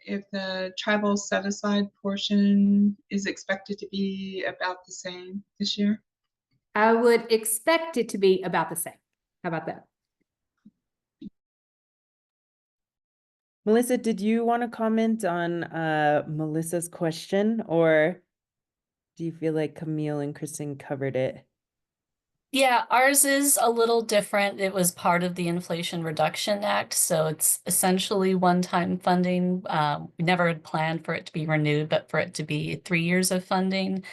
if the tribal set-aside portion is expected to be about the same this year? I would expect it to be about the same. How about that? Melissa, did you want to comment on Melissa's question, or do you feel like Camille and Kristen covered it? Yeah, ours is a little different. It was part of the Inflation Reduction Act, so it's essentially one-time funding. We never had planned for it to be renewed, but for it to be 3 years of funding.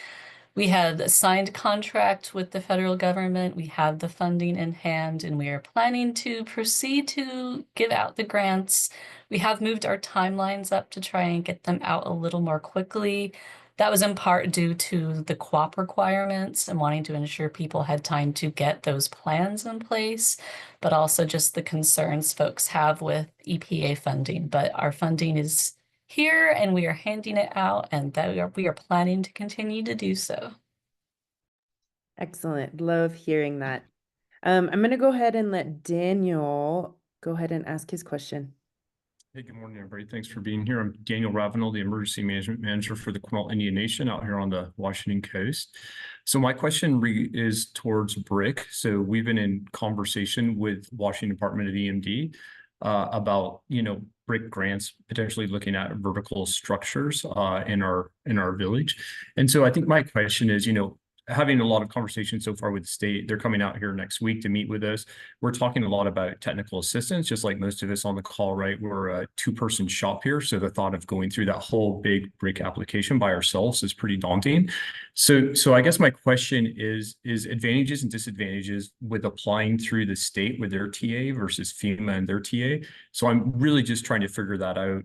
We had a signed contract with the federal government. We have the funding in hand, and we are planning to proceed to give out the grants. We have moved our timelines up to try and get them out a little more quickly. That was in part due to the Coepp requirements and wanting to ensure people had time to get those plans in place, but also just the concerns folks have with EPA funding. But our funding is here and we are handing it out, and that we are planning to continue to do so. Excellent. Love hearing that. I'm going to go ahead and let Daniel go ahead and ask his question. Hey, good morning, everybody. Thanks for being here. I'm Daniel Ravenel, the Emergency Management Manager for the Quinault Indian Nation out here on the Washington coast. So my question is towards BRIC. So we've been in conversation with Washington Department of EMD about, BRIC grants potentially looking at vertical structures in our village. And so I think my question is, having a lot of conversations so far with the state. They're coming out here next week to meet with us. We're talking a lot about technical assistance, just like most of us on the call, right? We're a two-person shop here. So the thought of going through that whole big BRIC application by ourselves is pretty daunting. So I guess my question is advantages and disadvantages with applying through the state with their TA versus FEMA and their TA. So I'm really just trying to figure that out.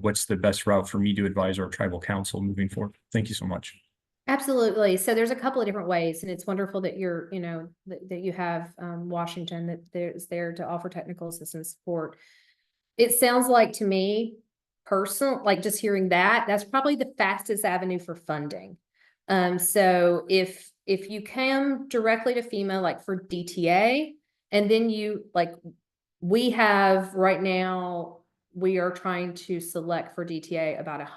What's the best route for me to advise our tribal council moving forward? Thank you so much. Absolutely. So there's a couple of different ways, and it's wonderful that you're, that you have Washington that is there to offer technical assistance support. It sounds like to me, like just hearing that, that's probably the fastest avenue for funding. So if you come directly to FEMA, like for DTA, and then we have right now, we are trying to select for DTA about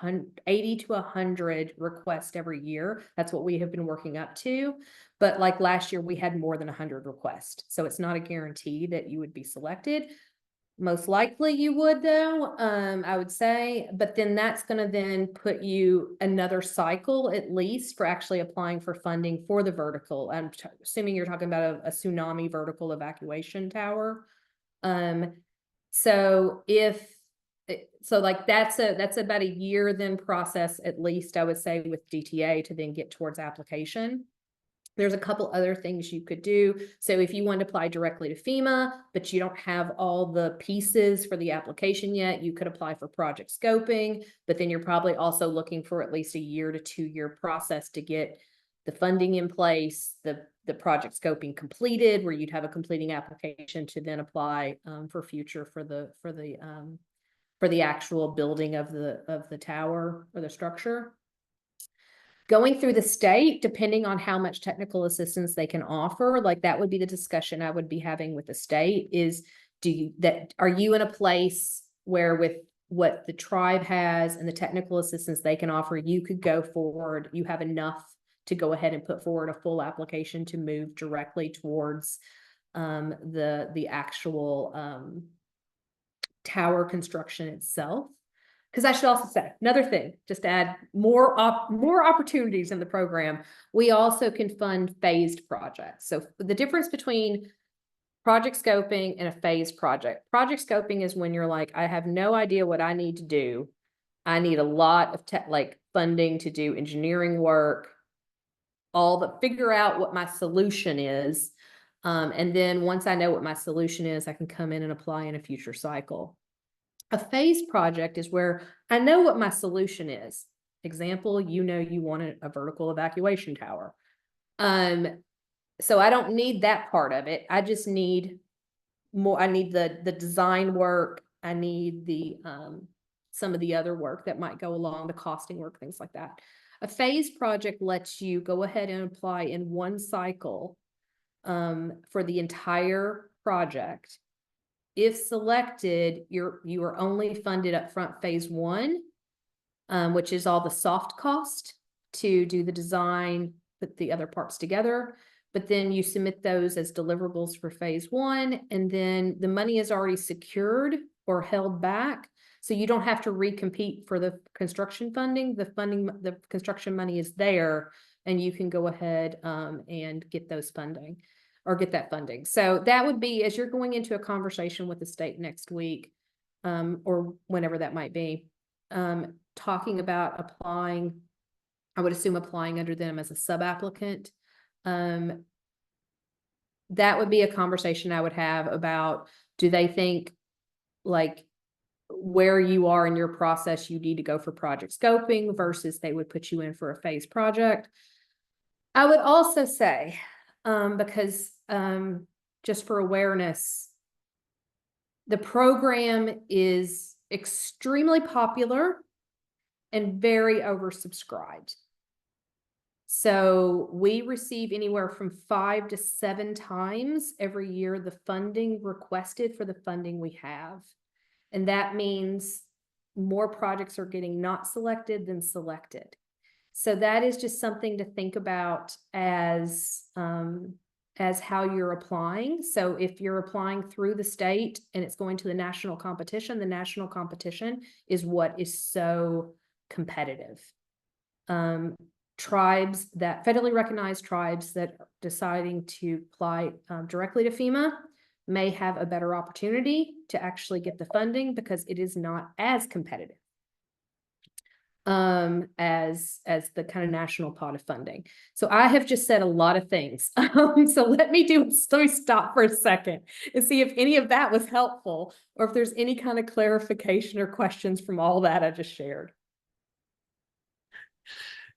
80 to 100 requests every year. That's what we have been working up to. But like last year, we had more than 100 requests. So it's not a guarantee that you would be selected. Most likely you would though, I would say, but then that's going to then put you another cycle at least for actually applying for funding for the vertical. I'm assuming you're talking about a tsunami vertical evacuation tower. So like that's about a year then process, at least I would say, with DTA to then get towards application. There's a couple other things you could do. So if you want to apply directly to FEMA, but you don't have all the pieces for the application yet, you could apply for project scoping, but then you're probably also looking for at least a 1 to 2 year process to get the funding in place, the project scoping completed, where you'd have a completing application to then apply for future for the actual building of the tower or the structure. Going through the state, depending on how much technical assistance they can offer, like that would be the discussion I would be having with the state is, are you in a place where with what the tribe has and the technical assistance they can offer, you could go forward, you have enough to go ahead and put forward a full application to move directly towards the actual tower construction itself. Because I should also say another thing, just to add more opportunities in the program, we also can fund phased projects. So the difference between project scoping and a phased project. Project scoping is when you're like, I have no idea what I need to do. I need a lot of funding to do engineering work, figure out what my solution is. And then once I know what my solution is, I can come in and apply in a future cycle. A phased project is where I know what my solution is. Example, you want a vertical evacuation tower. So I don't need that part of it. I just need more. I need the design work. I need some of the other work that might go along, the costing work, things like that. A phased project lets you go ahead and apply in one cycle for the entire project. if selected, you are only funded up front phase one, which is all the soft cost to do the design, put the other parts together. But then you submit those as deliverables for phase one, and then the money is already secured or held back. So you don't have to recompete for the construction funding. The construction money is there, and you can go ahead and get those funding or get that funding. So that would be, as you're going into a conversation with the state next week, or whenever that might be, talking about applying, I would assume applying under them as a sub-applicant. That would be a conversation I would have about, do they think like where you are in your process, you need to go for project scoping versus they would put you in for a phase project. I would also say, because just for awareness, the program is extremely popular and very oversubscribed. So we receive anywhere from 5 to 7 times every year the funding requested for the funding we have. And that means more projects are getting not selected than selected. So that is just something to think about as how you're applying. So if you're applying through the state and it's going to the national competition is what is so competitive. Tribes that federally recognized tribes that are deciding to apply directly to FEMA may have a better opportunity to actually get the funding because it is not as competitive as the kind of national pot of funding. So I have just said a lot of things. So let me stop for a second and see if any of that was helpful or if there's any kind of clarification or questions from all that I just shared.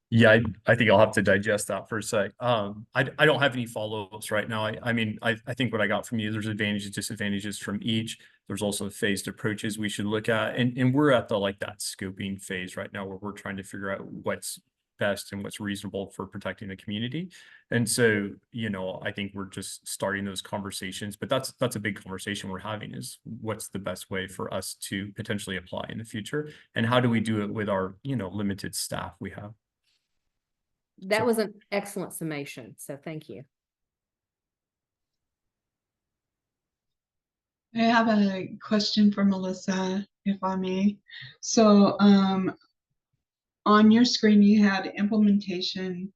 Yeah, I think I'll have to digest that for a sec. I don't have any follow-ups right now. I mean, I think what I got from you, there's advantages, disadvantages from each. There's also phased approaches we should look at. And we're at the like that scoping phase right now where we're trying to figure out what's best and what's reasonable for protecting the community. And so, you know, I think we're just starting those conversations, but that's a big conversation we're having is what's the best way for us to potentially apply in the future? And how do we do it with our, you know, limited staff we have? That was an excellent summation. So thank you. I have a question for Melissa, if I may. So on your screen, you had implementation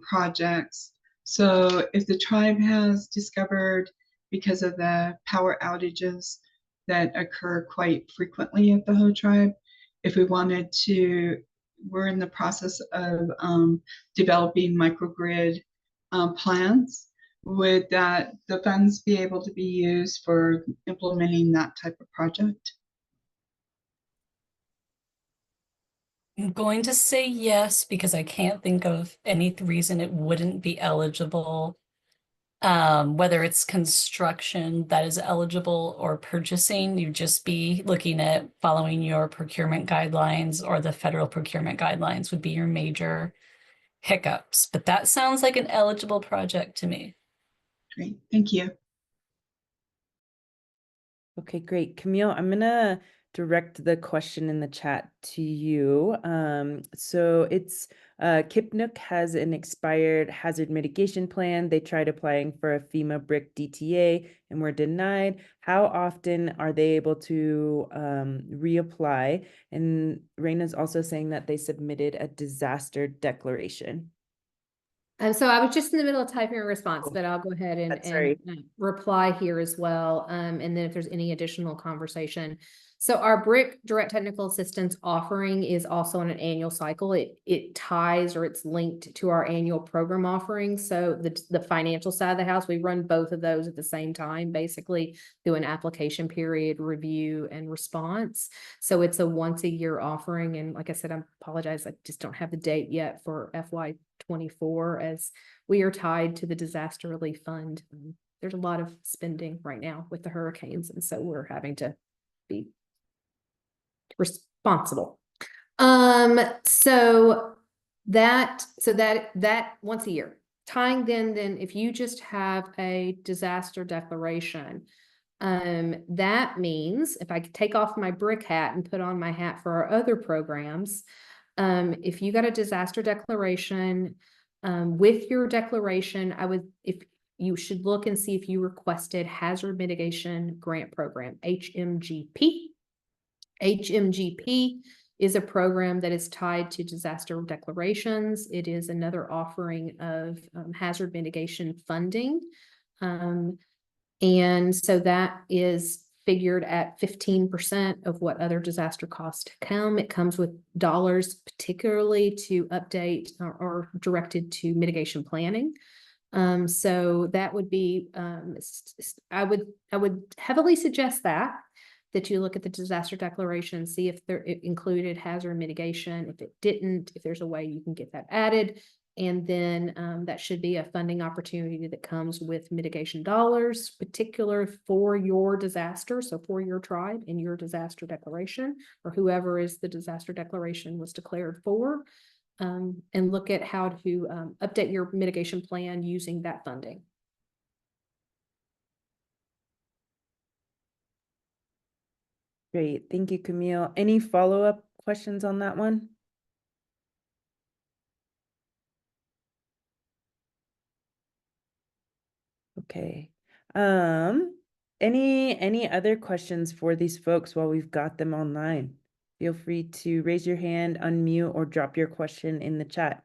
projects. So if the tribe has discovered, because of the power outages that occur quite frequently at the Hoh tribe, if we wanted to, we're in the process of developing microgrid plans. Would the funds be able to be used for implementing that type of project? I'm going to say yes, because I can't think of any reason it wouldn't be eligible. Whether it's construction that is eligible or purchasing, you'd just be looking at following your procurement guidelines, or the federal procurement guidelines would be your major hiccups. But that sounds like an eligible project to me. Great, thank you. Okay, great. Camille, I'm gonna direct the question in the chat to you. So it's Kipnook has an expired hazard mitigation plan. They tried applying for a FEMA brick DTA and were denied. How often are they able to reapply? And Raina's also saying that they submitted a disaster declaration. And so I was just in the middle of typing a response, but I'll go ahead and reply here as well. And then if there's any additional conversation. So our BRIC direct technical assistance offering is also on an annual cycle. It ties, or it's linked to our annual program offering. So the financial side of the house, we run both of those at the same time, basically through an application period, review, and response. So it's a once a year offering. And like I said, I apologize, I just don't have the date yet for FY24, as we are tied to the disaster relief fund. There's a lot of spending right now with the hurricanes, and so we're having to be responsible. So that once a year. Tying then if you just have a disaster declaration, That means if I could take off my BRIC hat and put on my hat for our other programs, if you got a disaster declaration, with your declaration, if you should look and see if you requested Hazard Mitigation Grant Program, HMGP. HMGP is a program that is tied to disaster declarations. It is another offering of hazard mitigation funding. And so that is figured at 15% of what other disaster costs come. It comes with dollars particularly to update or directed to mitigation planning. So that would be, I would heavily suggest that you look at the disaster declaration, see if it included hazard mitigation. If it didn't, if there's a way you can get that added. And then that should be a funding opportunity that comes with mitigation dollars, particular for your disaster. So for your tribe in your disaster declaration, or whoever is the disaster declaration was declared for, and look at how to update your mitigation plan using that funding. Great. Thank you, Camille. Any follow-up questions on that one? Okay. Any other questions for these folks while we've got them online? Feel free to raise your hand, unmute, or drop your question in the chat.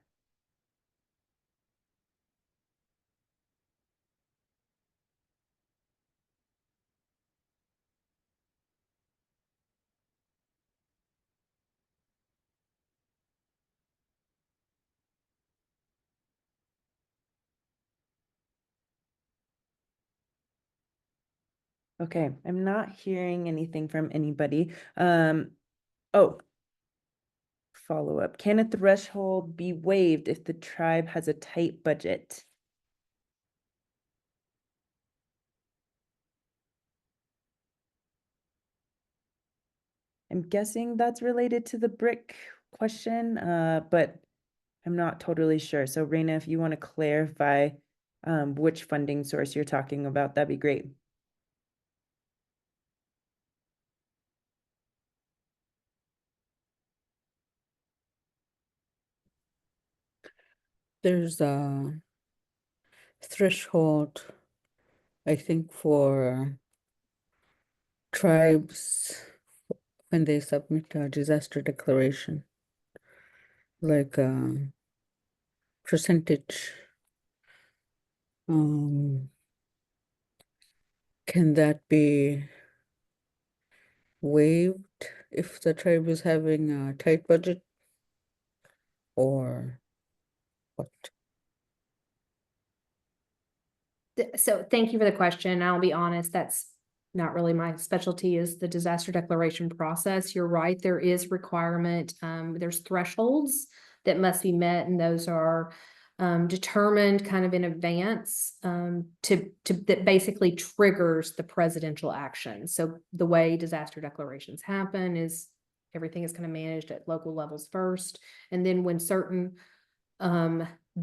Okay, I'm not hearing anything from anybody. Oh, follow-up. Can a threshold be waived if the tribe has a tight budget? I'm guessing that's related to the BRIC question, but I'm not totally sure. So Raina, if you want to clarify which funding source you're talking about, that'd be great. There's a threshold, I think, for tribes when they submit a disaster declaration, like a percentage. Can that be waived if the tribe is having a tight budget, or what? So thank you for the question. I'll be honest, that's not really my specialty, is the disaster declaration process. You're right, there is requirement. There's thresholds that must be met, and those are determined kind of in advance that basically triggers the presidential action. So the way disaster declarations happen is everything is kind of managed at local levels first, and then when certain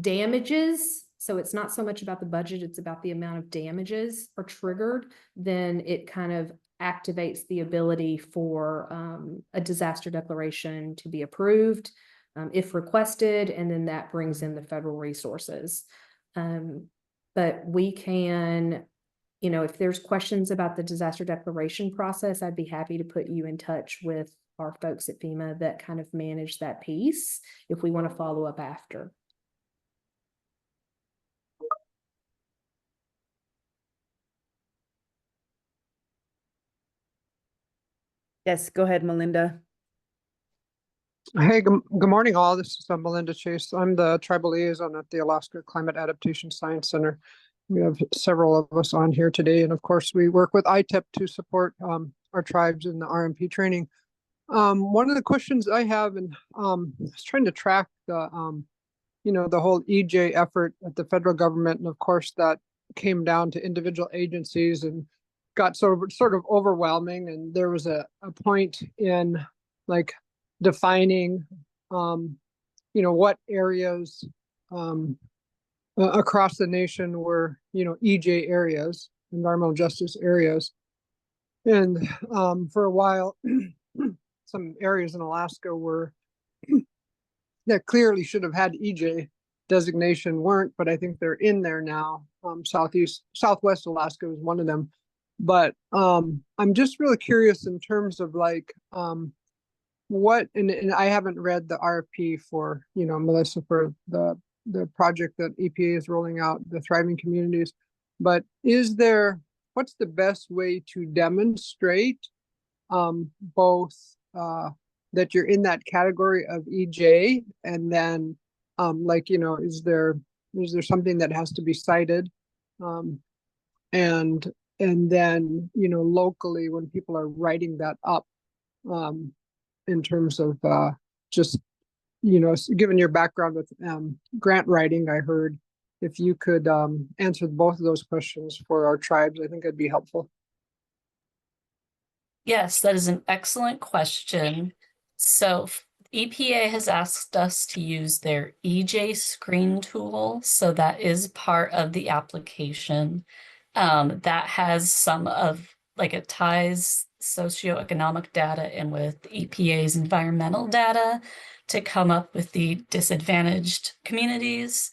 damages, so it's not so much about the budget, it's about the amount of damages are triggered, then it kind of activates the ability for a disaster declaration to be approved if requested, and then that brings in the federal resources. But we can, if there's questions about the disaster declaration process, I'd be happy to put you in touch with our folks at FEMA that kind of manage that piece if we want to follow up after. Yes, go ahead, Melinda. Hey, good morning, all. This is Melinda Chase. I'm the tribal liaison at the Alaska Climate Adaptation Science Center. We have several of us on here today, and of course, we work with ITEP to support our tribes in the RMP training. One of the questions I have, and I was trying to track the, the whole EJ effort at the federal government, and of course, that came down to individual agencies and got sort of overwhelming. And there was a point in like defining, what areas across the nation were, EJ areas, environmental justice areas. And for a while, some areas in Alaska were that clearly should have had EJ designation weren't, but I think they're in there now. Southwest Alaska is one of them. But I'm just really curious in terms of like what, and I haven't read the RFP for, Melissa, for the project that EPA is rolling out, the Thriving Communities. But what's the best way to demonstrate both that you're in that category of EJ, and then is there something that has to be cited, and then locally when people are writing that up, in terms of just given your background with grant writing, I heard if you could answer both of those questions for our tribes, I think it'd be helpful. Yes, that is an excellent question. So EPA has asked us to use their EJ screen tool. So that is part of the application. That has some of, it ties socioeconomic data in with EPA's environmental data to come up with the disadvantaged communities.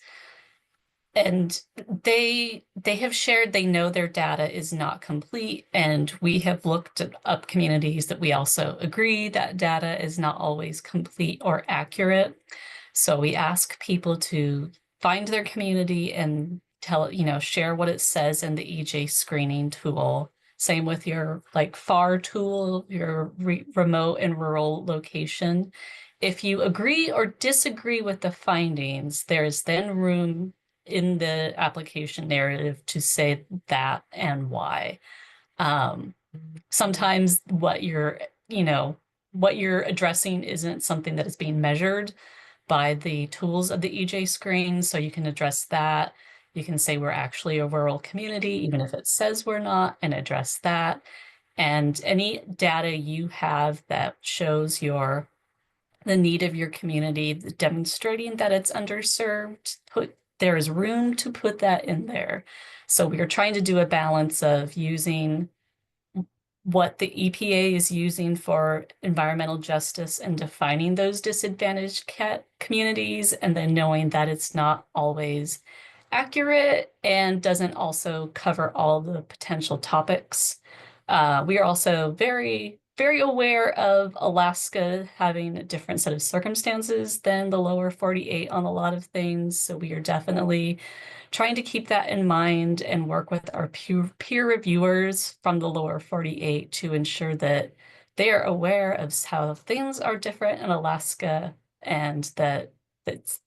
And they have shared they know their data is not complete, and we have looked up communities that we also agree that data is not always complete or accurate. So we ask people to find their community and share what it says in the EJ screening tool. Same with your FAR tool, your remote and rural location. If you agree or disagree with the findings, there's then room in the application narrative to say that and why. Sometimes what you're addressing isn't something that is being measured by the tools of the EJ screen, so you can address that. You can say we're actually a rural community, even if it says we're not, and address that. And any data you have that shows the need of your community, demonstrating that it's underserved, there is room to put that in there. So we are trying to do a balance of using what the EPA is using for environmental justice and defining those disadvantaged communities, and then knowing that it's not always accurate and doesn't also cover all the potential topics. We are also very, very aware of Alaska having a different set of circumstances than the lower 48 on a lot of things. So we are definitely trying to keep that in mind and work with our peer reviewers from the lower 48 to ensure that they are aware of how things are different in Alaska, and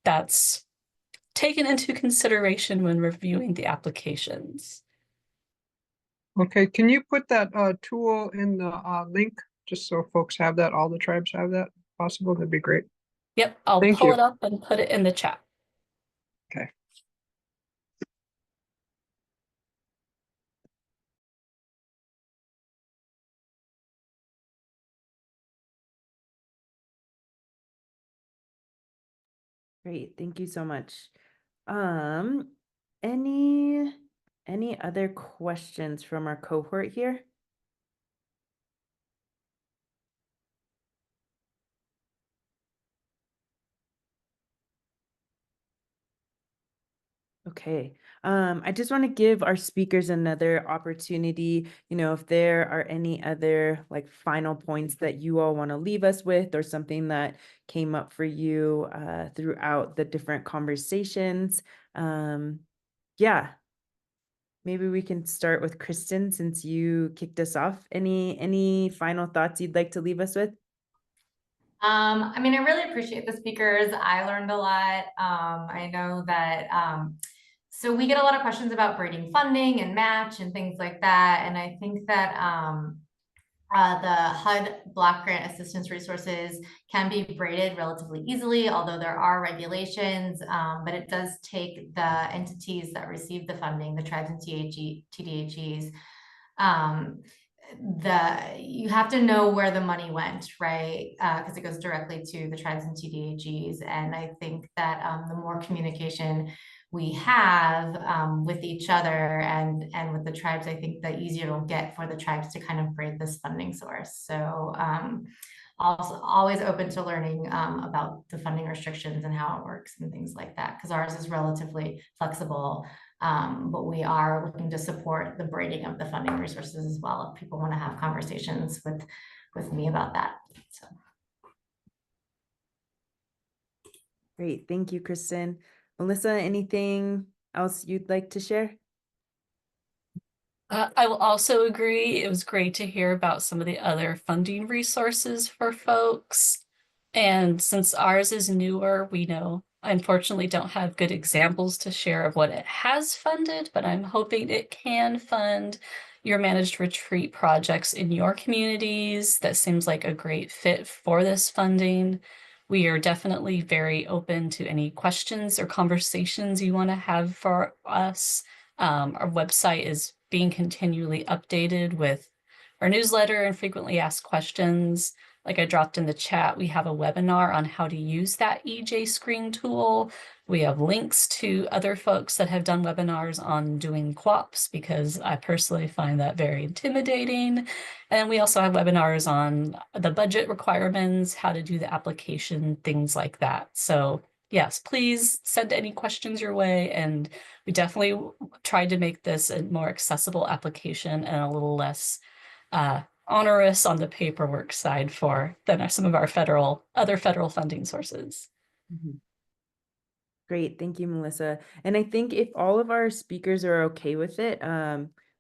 that's taken into consideration when reviewing the applications. Okay, can you put that tool in the link, just so folks have that, all the tribes have that possible? That'd be great. Yep, I'll pull it up and put it in the chat. Okay. Great, thank you so much. Any other questions from our cohort here? Okay, I just want to give our speakers another opportunity, if there are any other final points that you all want to leave us with, or something that came up for you throughout the different conversations. Yeah, maybe we can start with Kristen, since you kicked us off. Any final thoughts you'd like to leave us with? I really appreciate the speakers. I learned a lot. I know that so we get a lot of questions about braiding funding and match and things like that. And I think that the HUD Block Grant Assistance Resources can be braided relatively easily, although there are regulations, but it does take the entities that receive the funding, the tribes and TDHEs, you have to know where the money went, right? Because it goes directly to the tribes and TDHEs. And I think that the more communication we have with each other and with the tribes, I think the easier it'll get for the tribes to kind of grade this funding source. So also always open to learning about the funding restrictions and how it works and things like that, because ours is relatively flexible. But we are looking to support the braiding of the funding resources as well, if people want to have conversations with me about that. So. Great, thank you, Kristen. Melissa, anything else you'd like to share? I will also agree. It was great to hear about some of the other funding resources for folks. And since ours is newer, we unfortunately don't have good examples to share of what it has funded, but I'm hoping it can fund your managed retreat projects in your communities. That seems like a great fit for this funding. We are definitely very open to any questions or conversations you want to have for us. Our website is being continually updated with our newsletter and frequently asked questions. Like I dropped in the chat, we have a webinar on how to use that EJ screen tool. We have links to other folks that have done webinars on doing Koepps, because I personally find that very intimidating. And we also have webinars on the budget requirements, how to do the application, things like that. So yes, please send any questions your way. And we definitely tried to make this a more accessible application and a little less onerous on the paperwork side than some of our other federal funding sources. Mm-hmm. Great, thank you, Melissa. And I think if all of our speakers are okay with it,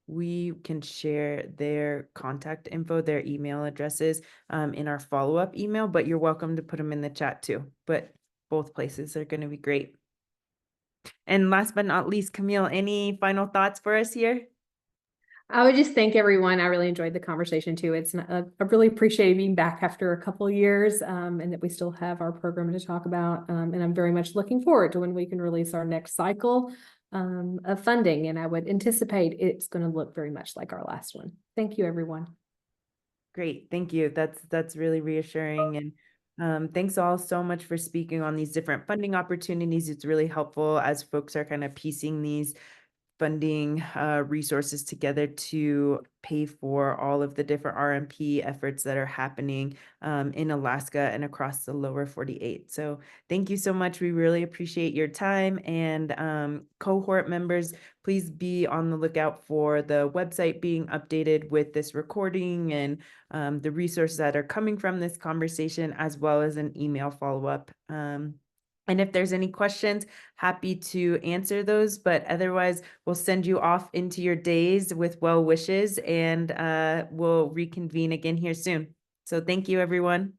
we can share their contact info, their email addresses in our follow-up email, but you're welcome to put them in the chat too. But both places are going to be great. And last but not least, Camille, any final thoughts for us here? I would just thank everyone. I really enjoyed the conversation too. I really appreciate being back after a couple of years and that we still have our program to talk about. And I'm very much looking forward to when we can release our next cycle of funding. And I would anticipate it's going to look very much like our last one. Thank you, everyone. Great, thank you. That's really reassuring. And thanks all so much for speaking on these different funding opportunities. It's really helpful as folks are kind of piecing these funding resources together to pay for all of the different RMP efforts that are happening in Alaska and across the lower 48. So thank you so much. We really appreciate your time. And cohort members, please be on the lookout for the website being updated with this recording and the resources that are coming from this conversation, as well as an email follow-up. And if there's any questions, happy to answer those, but otherwise we'll send you off into your days with well wishes, and we'll reconvene again here soon. So thank you, everyone.